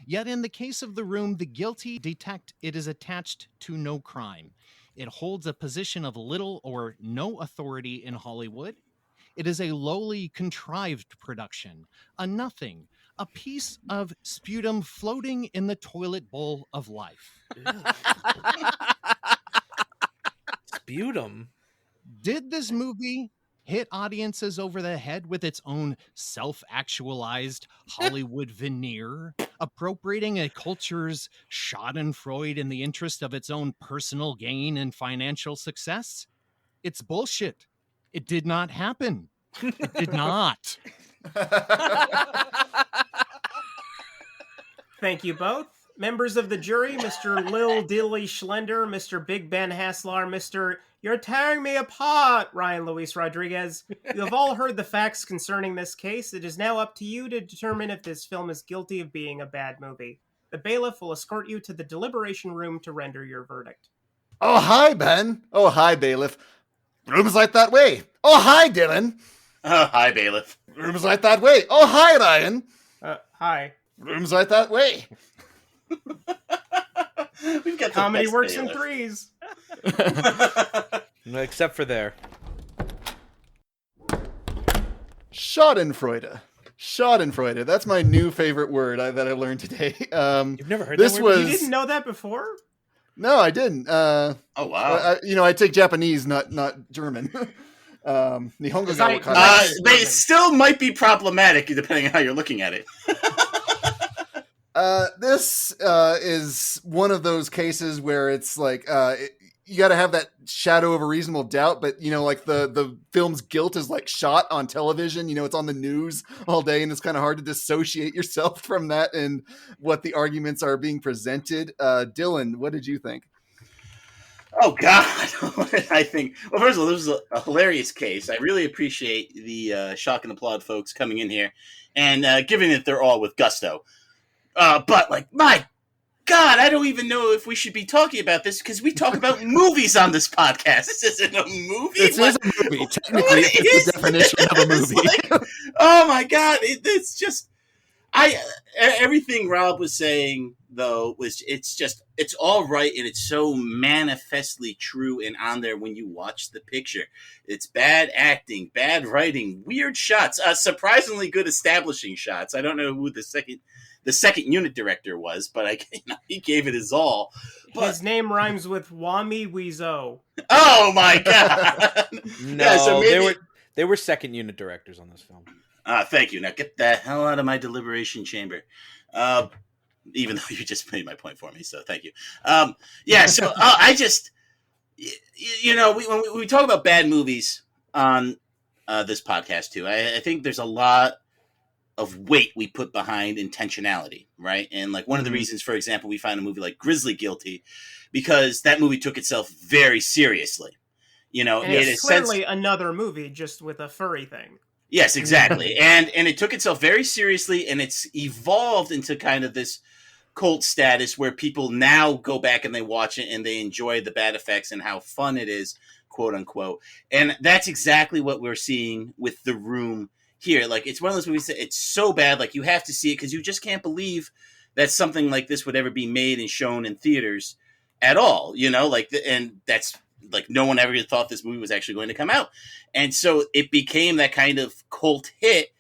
yet in the case of The Room, the guilty detect it is attached to no crime. It holds a position of little or no authority in Hollywood. It is a lowly contrived production, a nothing, a piece of sputum floating in the toilet bowl of life. Sputum? Did this movie hit audiences over the head with its own self-actualized Hollywood veneer, appropriating a culture's schadenfreude in the interest of its own personal gain and financial success? It's bullshit. It did not happen. It did not. Thank you both. Members of the jury, Mr. Lil Dilly Schlender, Mr. Big Ben Haslar, Mr. You're Tearing Me Apart, Ryan Luis Rodriguez. You have all heard the facts concerning this case. It is now up to you to determine if this film is guilty of being a bad movie. The bailiff will escort you to the deliberation room to render your verdict. Oh, hi, Ben. Oh, hi, bailiff. Room's right that way. Oh, hi, Dylan. Hi, bailiff. Room's right that way. Oh, hi, Ryan. Hi. Room's right that way. We've got the Comedy best works bailiff. in threes. Except for there. Schadenfreude. Schadenfreude. That's my new favorite word that I learned today. You've never heard this that word? was... You didn't know that before? No, I didn't. Oh, wow. I take Japanese, not German. Nihongo ga I- wakarai. They still might be problematic depending on how you're looking at it. This is one of those cases where it's like you got to have that shadow of a reasonable doubt, but like the film's guilt is like shot on television. It's on the news all day, and it's kind of hard to dissociate yourself from that and what the arguments are being presented. Dylan, what did you think? Oh, God. What did I think? Well, first of all, this was a hilarious case. I really appreciate the Shock and Applaud folks coming in here and giving it their all with gusto. But, my God, I don't even know if we should be talking about this because we talk about movies on this podcast. This isn't a movie. This is a movie. Technically, it's the definition of a movie. Oh, my God. It's just... everything Rob was saying, though, it's all right, and it's so manifestly true and on there when you watch the picture. It's bad acting, bad writing, weird shots, surprisingly good establishing shots. I don't know who the second unit director was, but he gave it his all. But, His name rhymes with Wami Wizo. oh my God! No, Yeah, so maybe- they were second unit directors on this film. Thank you. Now get the hell out of my deliberation chamber. Even though you just made my point for me, so thank you. So I just, when we talk about bad movies on this podcast too, I think there's a lot of weight we put behind intentionality, right? And one of the reasons, for example, we find a movie like Grizzly guilty because that movie took itself very seriously. And made it's a sense. clearly another movie just with a furry thing. Yes, exactly. and it took itself very seriously, and it's evolved into kind of this cult status where people now go back and they watch it and they enjoy the bad effects and how fun it is, quote unquote. And that's exactly what we're seeing with The Room here. It's one of those movies that it's so bad, you have to see it because you just can't believe that something like this would ever be made and shown in theaters at all, and that's no one ever thought this movie was actually going to come out. And so it became that kind of cult hit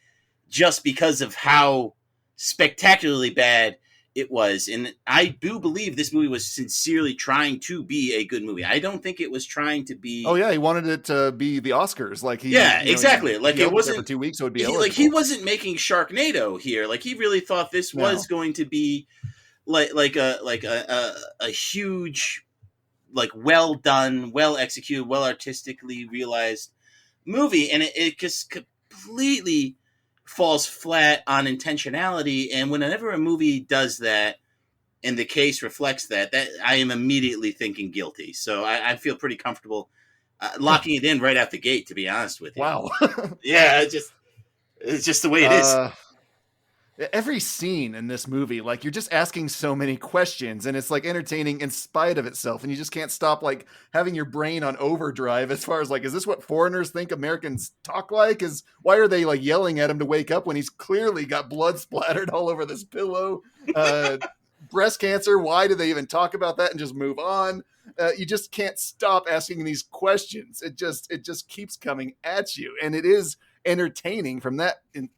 just because of how spectacularly bad it was. And I do believe this movie was sincerely trying to be a good movie. I don't think it was trying to be. Oh yeah, he wanted it to be the Oscars. Like exactly. Like it wasn't for 2 weeks, so it'd be like he wasn't making Sharknado here. Like he really thought this was going to be like a huge, like well done, well executed, well artistically realized movie, and it just completely falls flat on intentionality. And whenever a movie does that, and the case reflects that I am immediately thinking guilty. So I feel pretty comfortable locking it in right out the gate, to be honest with you. Wow. Yeah, it's just the way it is. Every scene in this movie, like you're just asking so many questions, and it's like entertaining in spite of itself, and you just can't stop like having your brain on overdrive as far as like, is this what foreigners think Americans talk like? Why are they like yelling at him to wake up when he's clearly got blood splattered all over this pillow? Breast cancer, why do they even talk about that and just move on? You just can't stop asking these questions. It just keeps coming at you, and it is entertaining from that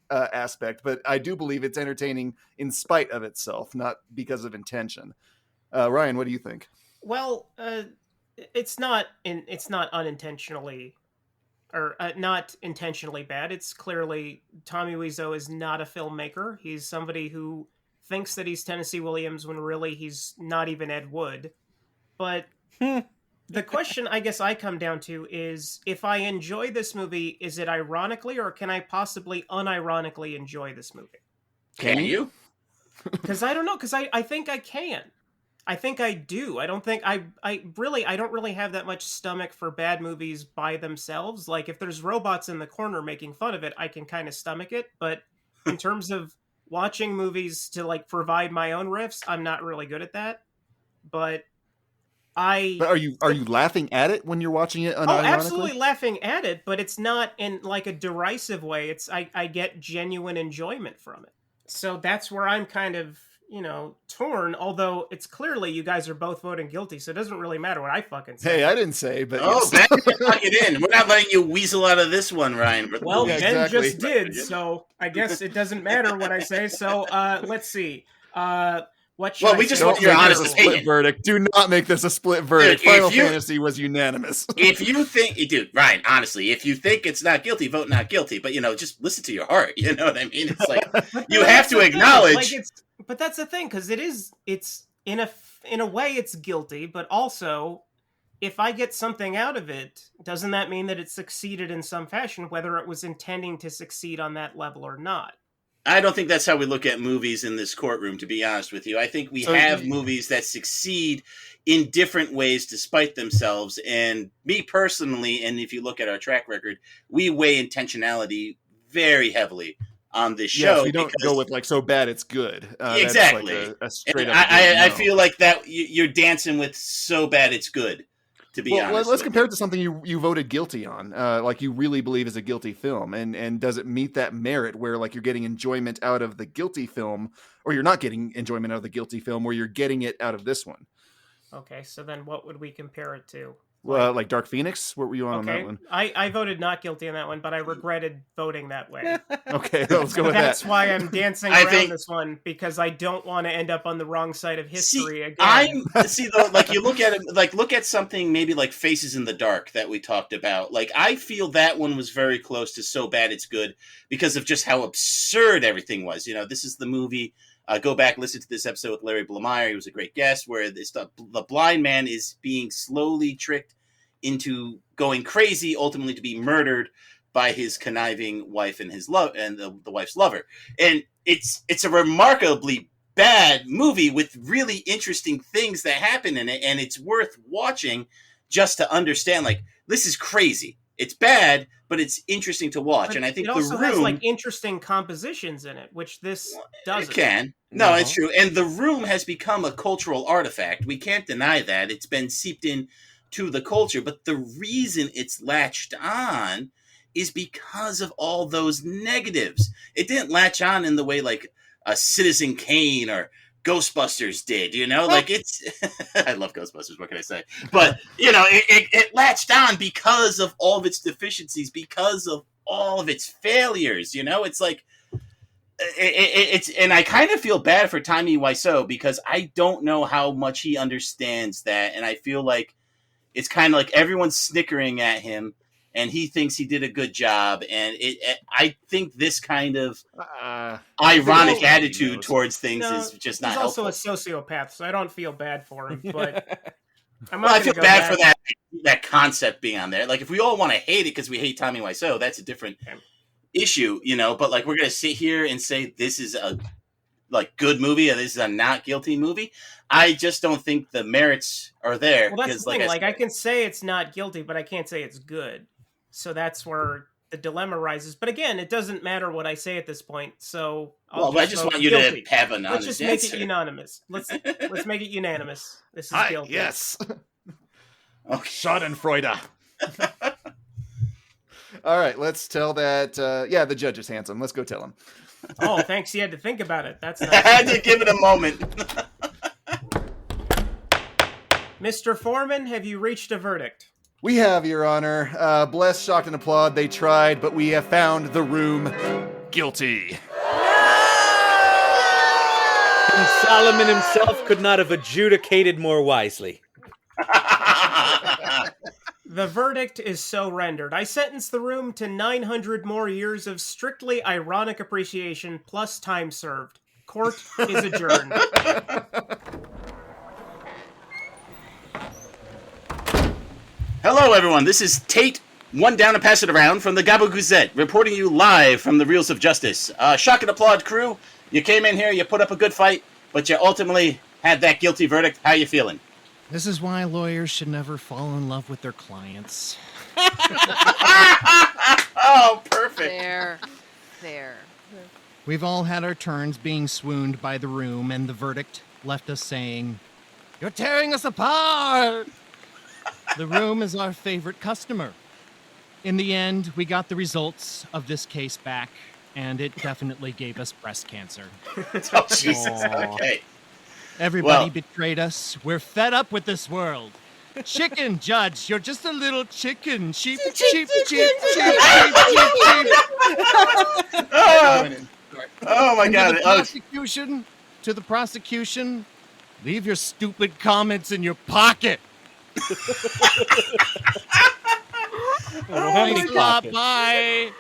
aspect, but I do believe it's entertaining in spite of itself, not because of intention. Ryan, what do you think? Well, it's not unintentionally or not intentionally bad. It's clearly Tommy Wiseau is not a filmmaker. He's somebody who thinks that he's Tennessee Williams when really he's not even Ed Wood. But the question I guess I come down to is, if I enjoy this movie, is it ironically, or can I possibly unironically enjoy this movie? Can you? Because I don't know, because I think I can. I think I do. I don't think I don't really have that much stomach for bad movies by themselves. Like, if there's robots in the corner making fun of it, I can kind of stomach it. But in terms of watching movies to like provide my own riffs, I'm not really good at that. But are you laughing at it when you're watching it? Oh, absolutely laughing at it, but it's not in like a derisive way. I get genuine enjoyment from it. So that's where I'm kind of, torn. Although it's clearly you guys are both voting guilty, so it doesn't really matter what I fucking say. Hey, I didn't say, but back it in. We're not letting you weasel out of this one, Ryan. Well, Ben just did, so I guess it doesn't matter what I say. So let's see. We just want your honest opinion. Split verdict. Do not make this a split verdict. Dude, Final Fantasy was unanimous. If you think, dude, Ryan, honestly, if you think it's not guilty, vote not guilty. But just listen to your heart. You know what I mean? It's like you have to acknowledge. But that's the thing, because it's in a way it's guilty, but also if I get something out of it, doesn't that mean that it succeeded in some fashion, whether it was intending to succeed on that level or not? I don't think that's how we look at movies in this courtroom, to be honest with you. I think we have movies that succeed in different ways despite themselves. And me personally, and if you look at our track record, we weigh intentionality very heavily on this show. Yes, we don't go with like so bad it's good. Exactly. That's like a straight up I feel like that you're dancing with so bad it's good. To be honest, let's compare it to something you voted guilty on, like you really believe is a guilty film, and does it meet that merit where like you're getting enjoyment out of the guilty film, or you're not getting enjoyment out of the guilty film, where you're getting it out of this one? Okay, so then what would we compare it to? Like Dark Phoenix? What were you on that one? I voted not guilty on that one, but I regretted voting that way. Okay, let's go with that. That's why I'm dancing around this one, because I don't want to end up on the wrong side of history again. Like you look at it, like look at something maybe like Faces in the Dark that we talked about. Like I feel that one was very close to So Bad It's Good because of just how absurd everything was. This is the movie. Go back, listen to this episode with Larry Blameyer. He was a great guest, where the blind man is being slowly tricked into going crazy, ultimately to be murdered by his conniving wife and his the wife's lover. And it's a remarkably bad movie with really interesting things that happen in it, and it's worth watching just to understand. Like, this is crazy. It's bad, but it's interesting to watch. And I think it also has like interesting compositions in it, which this doesn't. It can. No, it's true. And The Room has become a cultural artifact. We can't deny that. It's been seeped in to the culture. But the reason it's latched on is because of all those negatives. It didn't latch on in the way like a Citizen Kane or Ghostbusters did, like it's, I love Ghostbusters. What can I say? But it latched on because of all of its deficiencies, because of all of its failures. It's like it's and I kind of feel bad for Tommy Wiseau because I don't know how much he understands that, and I feel like it's kind of like everyone's snickering at him, and he thinks he did a good job, and I think this kind of ironic attitude towards things is just not helpful. He's also a sociopath, so I don't feel bad for him, but I feel bad for that concept being on there. Like, if we all want to hate it because we hate Tommy Wiseau, that's a different issue, but like, we're going to sit here and say this is a good movie, or this is a not guilty movie. I just don't think the merits are there. Well, that's the thing. I can say it's not guilty, but I can't say it's good. So that's where the dilemma rises. But again, it doesn't matter what I say at this point. So I just want you to have an honest Let's just answer. make it unanimous. Let's make it unanimous. This is guilty. Yes. Okay. Schadenfreude. All right, let's tell that. The judge is handsome. Let's go tell him. Oh, thanks. You had to think about it. That's nice. I had to give it a moment. Mr. Foreman, have you reached a verdict? We have, Your Honor. Bless, shocked, and applaud. They tried, but we have found the room guilty. And Solomon himself could not have adjudicated more wisely. The verdict is so rendered. I sentence the room to 900 more years of strictly ironic appreciation plus time served. Court is adjourned. Hello, everyone. This is Tate, one down and pass it around from the Gabou Gazette, reporting you live from the Reels of Justice. Shock and applaud, crew. You came in here, you put up a good fight, but you ultimately had that guilty verdict. How you feeling? This is why lawyers should never fall in love with their clients. Oh, perfect. Fair. We've all had our turns being swooned by the room, and the verdict left us saying, "You're tearing us apart!" The room is our favorite customer. In the end, we got the results of this case back, and it definitely gave us breast cancer. Oh, Jesus. Aww. Okay. Everybody betrayed us. We're fed up with this world. Chicken, Judge, you're just a little chicken. Sheep. Oh my God. To the prosecution, leave your stupid comments in your pocket. Bye.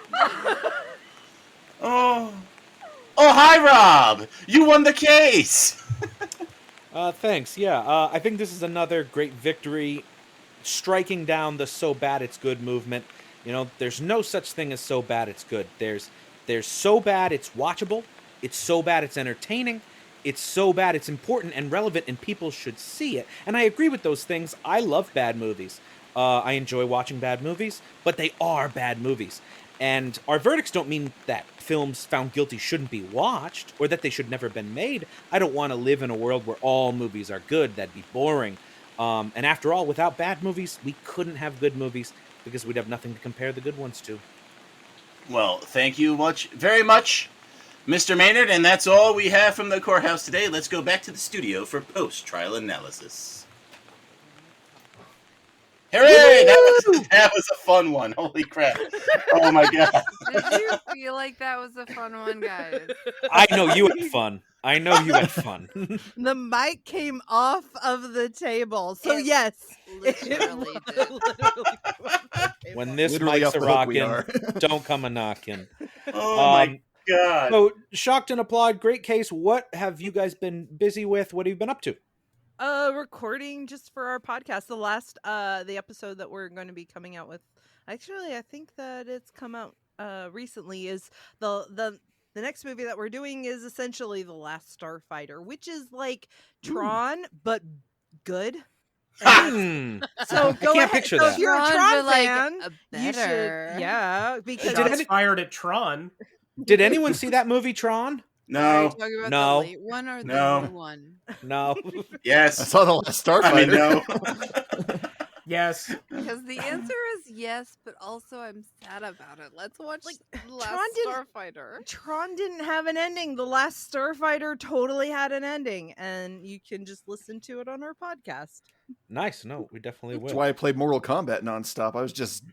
Oh, hi, Rob. You won the case. Thanks. Yeah, I think this is another great victory, striking down the so bad it's good movement. There's no such thing as so bad it's good. There's so bad it's watchable. It's so bad it's entertaining. It's so bad it's important and relevant, and people should see it. And I agree with those things. I love bad movies. I enjoy watching bad movies, but they are bad movies. And our verdicts don't mean that films found guilty shouldn't be watched or that they should never have been made. I don't want to live in a world where all movies are good. That'd be boring. And after all, without bad movies, we couldn't have good movies because we'd have nothing to compare the good ones to. Well, thank you very much, Mr. Maynard. And that's all we have from the courthouse today. Let's go back to the studio for post-trial analysis. Hooray! That was a fun one. Holy crap. Oh my God. Did you feel like that was a fun one, guys? I know you had fun. The mic came off of the table. So yes. Literally did. When this Literally mic's off a the hook we rockin', don't come a knockin'. Oh my God. So, shocked and applaud. Great case. What have you guys been busy with? What have you been up to? Recording just for our podcast. The episode that we're going to be coming out with. Actually, I think that it's come out recently. Is the next movie that we're doing is essentially The Last Starfighter, which is like Tron but good. So go ahead. Picture so that. if you're a Tron fan, you better. should, because Shots fired at Tron. Did anyone see that movie, Tron? No. Are you talking about No. the late one or the No. new one? No. I Yes. saw The Last Starfighter. I mean, no. Yes. Because the answer is yes, but also I'm sad about it. Let's watch The Last Tron didn't- Starfighter. Tron didn't have an ending. The Last Starfighter totally had an ending, and you can just listen to it on our podcast. Nice. No, we definitely That's will. why I played Mortal Kombat nonstop. I was just,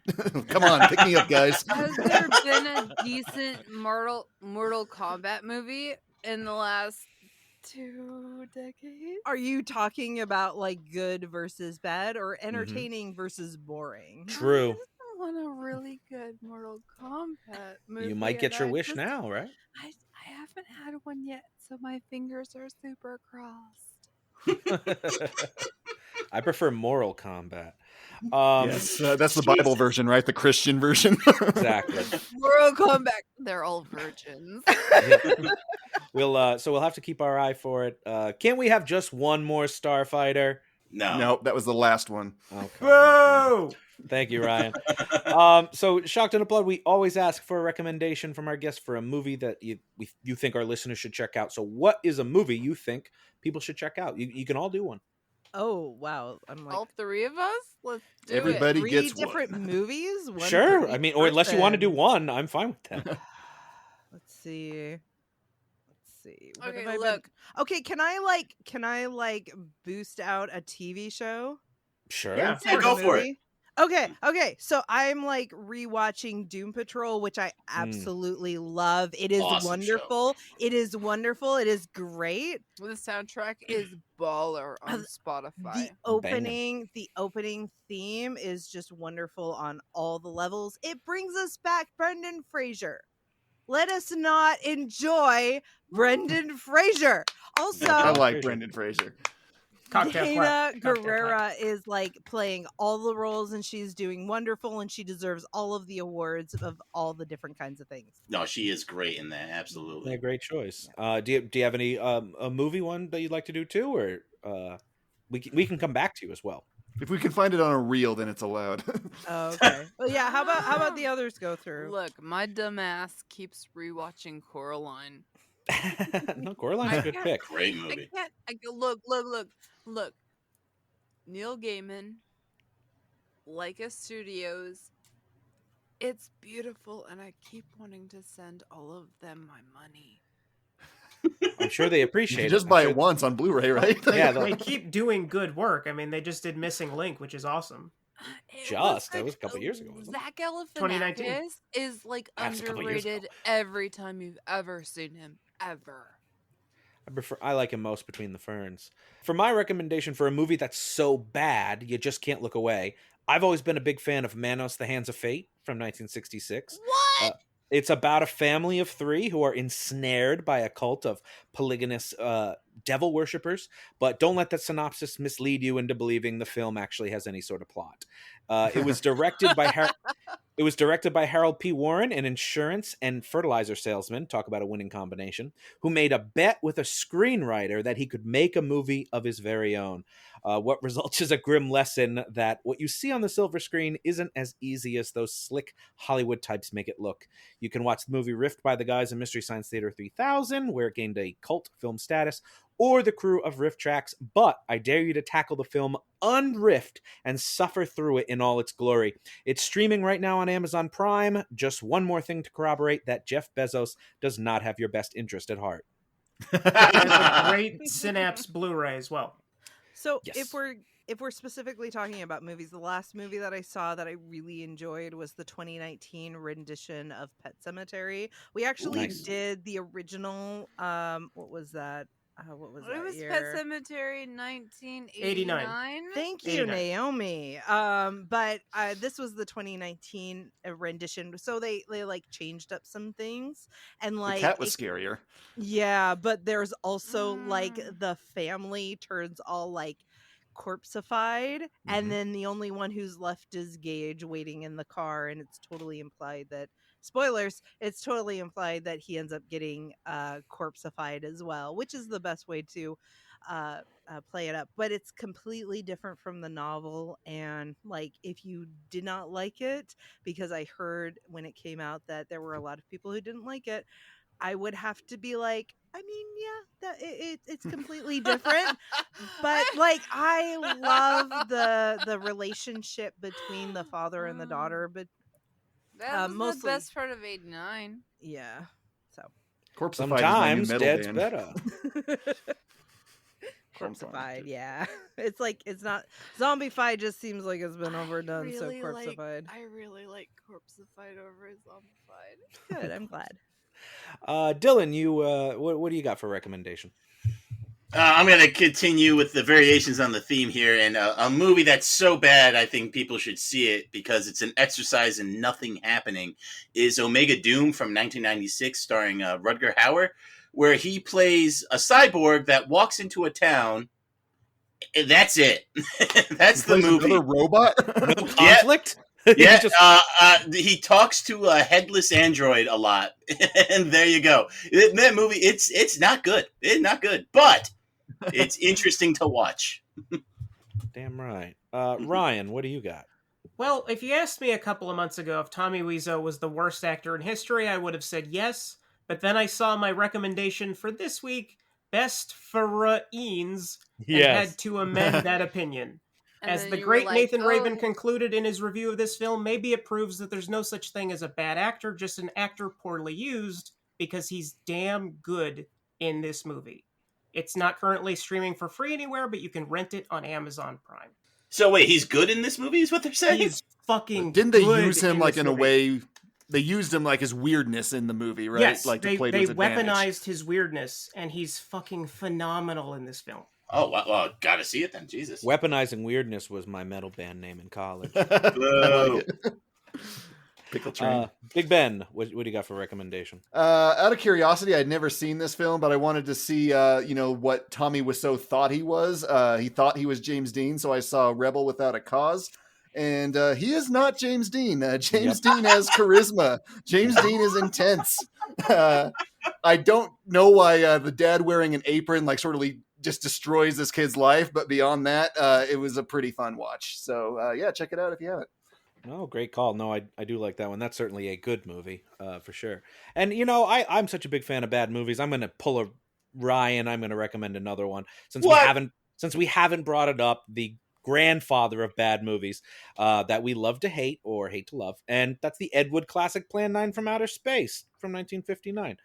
come on, pick me up, guys. Has there been a decent Mortal Kombat movie in the last 2 decades? Are you talking about like good versus bad or entertaining versus boring? True. I just want a really good Mortal Kombat movie. You might get and your I wish just- now, right? I haven't had one yet, so my fingers are super crossed. I prefer moral combat. Yes, that's the Bible version, right? The Christian version. Exactly. Mortal Kombat. They're all virgins. We'll have to keep our eye for it. Can't we have just one more Starfighter? No. Nope, that was the last one. Okay. Boo! Thank you, Ryan. So, Shocked and Applaud, we always ask for a recommendation from our guests for a movie that you think our listeners should check out. So, what is a movie you think people should check out? You can all do one. Oh wow! I'm like All 3 of us? Let's do Everybody it. 3 gets different one. movies. One Sure. for I each mean, or unless you want to do person. one, I'm fine with that. Let's see. What Okay, have I been- look. Okay, can I like boost out a TV show? Sure. Yeah. instead of go a for it. movie? Okay. So I'm like rewatching Doom Patrol, which I absolutely love. It is Awesome wonderful. It is wonderful. It is great. The soundtrack is baller on Spotify. The opening theme is just wonderful on all the levels. It brings us back Brendan Fraser. Let us not enjoy Brendan Fraser. Also, I like Fraser. Brendan Fraser. Cocktail Dana clap. Cocktail clap. Guerrera is like playing all the roles and she's doing wonderful and she deserves all of the awards of all the different kinds of things. No, she is great in that. Absolutely. Yeah, great choice. Do you have any a movie one that you'd like to do too, or we can come back to you as well. If we can find it on a reel, then it's allowed. Oh, okay. Well, yeah. How about the others go through? Look, my dumbass keeps rewatching Coraline. No, Coraline's a good pick. Great movie. Look. Neil Gaiman, Leica Studios. It's beautiful, and I keep wanting to send all of them my money. I'm sure they You appreciate can it. just I'm buy sure- it once on Blu-ray, right? Yeah, They keep doing good work. I mean, they just did Missing Link, which is awesome. That was a couple years ago, wasn't it? Zach 2019. Galifianakis is like That was a couple years ago. underrated every time you've ever seen him, ever. I like him most Between the Ferns. For my recommendation for a movie that's so bad you just can't look away, I've always been a big fan of Manos: The Hands of Fate from 1966. What? It's about a family of 3 who are ensnared by a cult of polygamous devil worshippers, but don't let that synopsis mislead you into believing the film actually has any sort of plot. It was directed by Harold P. Warren, an insurance and fertilizer salesman, talk about a winning combination, who made a bet with a screenwriter that he could make a movie of his very own. What results is a grim lesson that what you see on the silver screen isn't as easy as those slick Hollywood types make it look. You can watch the movie riffed by the guys in Mystery Science Theater 3000, where it gained a cult film status, or the crew of Riff Tracks, but I dare you to tackle the film unriffed and suffer through it in all its glory. It's streaming right now on Amazon Prime. Just one more thing to corroborate that Jeff Bezos does not have your best interest at heart. And a great Synapse Blu-ray as well. So Yes. if we're specifically talking about movies, the last movie that I saw that I really enjoyed was the 2019 rendition of Pet Sematary. We actually Nice. did the original. What was that? What was It that was year? Pet Cemetery 1989. Thank you, 89. Naomi. But this was the 2019 rendition, so they like changed up some things and The like cat was scarier. yeah, but there's also like Mm. the family turns all like corpseified, Mhm. and then the only one who's left is Gage waiting in the car, and it's totally implied that spoilers. It's totally implied that he ends up getting corpseified as well, which is the best way to play it up. But it's completely different from the novel, and like if you did not like it, because I heard when it came out that there were a lot of people who didn't like it, I would have to be like, I mean, yeah, it's completely different. But like, I love the relationship between the father and the daughter. But That was mostly, the best part of '89. yeah. So Corpseified is my new Sometimes metal dead's band. better. Corpseified, yeah. It's like it's not Zombified. Just seems like it's been overdone. So Corpseified. I really like Corpseified over Zombified. Good. I'm glad. Dylan, you what do you got for recommendation? I'm going to continue with the variations on the theme here, and a movie that's so bad I think people should see it because it's an exercise in nothing happening is Omega Doom from 1996, starring Rutger Hauer, where he plays a cyborg that walks into a town. And that's it. That's the movie. Another robot? No conflict? Yeah, he talks to a headless android a lot, and there you go. That movie, it's not good. It's not good, but it's interesting to watch. Damn right. Ryan, what do you got? Well, if you asked me a couple of months ago if Tommy Wiseau was the worst actor in history, I would have said yes. But then I saw my recommendation for this week, Best for Eanes, and had to amend that opinion. And As then the you great were like, Nathan Raven "Oh." concluded in his review of this film, maybe it proves that there's no such thing as a bad actor, just an actor poorly used, because he's damn good in this movie. It's not currently streaming for free anywhere, but you can rent it on Amazon Prime. So wait, he's good in this movie is what they're saying? He's fucking Didn't they good use him like this in a movie. way? They used him like his weirdness in the movie, right? Yes, like to they play to his advantage. weaponized his weirdness, and he's fucking phenomenal in this film. Oh, well, gotta see it then. Jesus. Weaponizing Weirdness was my metal band name in college. Whoa. Pickle train. Big Ben, what do you got for recommendation? Out of curiosity, I'd never seen this film, but I wanted to see, what Tommy Wiseau thought he was. He thought he was James Dean, so I saw Rebel Without a Cause. And he is not James Dean. James Dean has charisma. James Dean is intense. I don't know why the dad wearing an apron just destroys this kid's life, but beyond that, it was a pretty fun watch. So check it out if you haven't. Oh, great call. No, I do like that one. That's certainly a good movie, for sure. And, I'm such a big fan of bad movies. I'm going to pull a Ryan. I'm going to recommend another one. Since we haven't brought it up, the grandfather of bad movies that we love to hate or hate to love. And that's the Ed Wood classic Plan 9 from Outer Space from 1959.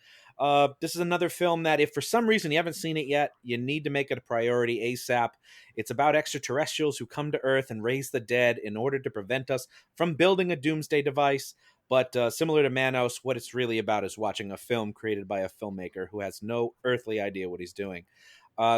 This is another film that if for some reason you haven't seen it yet, you need to make it a priority ASAP. It's about extraterrestrials who come to Earth and raise the dead in order to prevent us from building a doomsday device. But similar to Manos, what it's really about is watching a film created by a filmmaker who has no earthly idea what he's doing.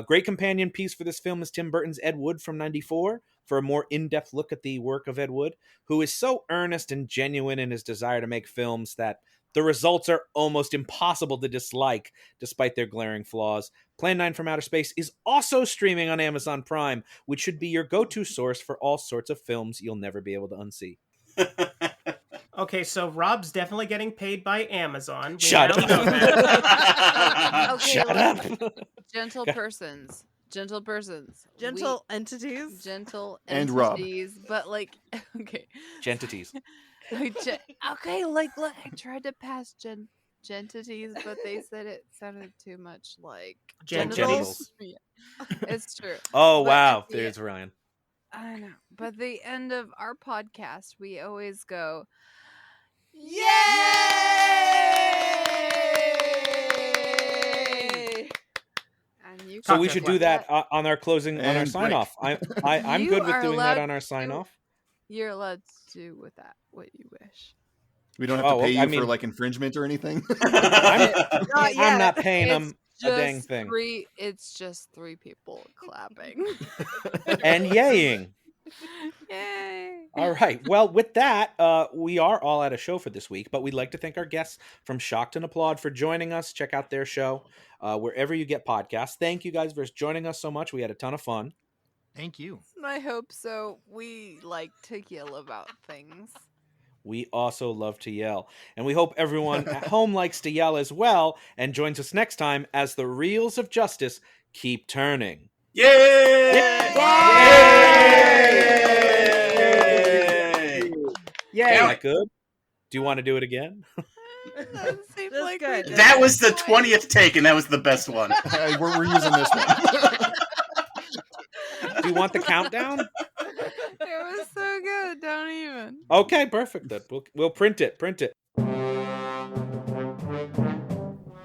Great companion piece for this film is Tim Burton's Ed Wood from 1994 for a more in-depth look at the work of Ed Wood, who is so earnest and genuine in his desire to make films that the results are almost impossible to dislike despite their glaring flaws. Plan 9 from Outer Space is also streaming on Amazon Prime, which should be your go-to source for all sorts of films you'll never be able to unsee. Okay, so Rob's definitely getting paid by Amazon. Shut up. Okay, Shut up. Gentle persons. Gentle entities. Gentle And Rob. entities. But okay. Gentities. Okay, look, I tried to pass gentities, but they said it sounded too much like Genitals. Yeah, it's true. Oh, But wow. at the- There's Ryan. I know. But the end of our podcast, we always go, Yay! And you So can we just should let do that that- on our closing, on our And sign off. I'm You good with are doing that allowed on our sign to- off. You're allowed to do with that what you wish. We don't have to Oh, pay you I mean- for infringement or anything. Not I'm not yet. paying It's them a dang just thing. It's just 3 people clapping. And yaying. Yay! All right. Well, with that, we are all at a show for this week, but we'd like to thank our guests from Shocked and Applaud for joining us. Check out their show wherever you get podcasts. Thank you guys for joining us so much. We had a ton of fun. Thank you. I hope so. We like to yell about things. We also love to yell. And we hope everyone at home likes to yell as well and joins us next time as the reels of justice keep turning. Yay! Yay! Is that good? Do you want to do it again? That seemed That's like good. we That was the did. 20th take, and that was the best one. We're using this one. Do you want the countdown? It was so good. Don't even. Okay, perfect. Then we'll print it. Print it.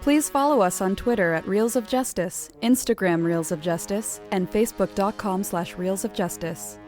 Please follow us on Twitter at Reels of Justice, Instagram Reels of Justice, and Facebook.com/Reels of Justice.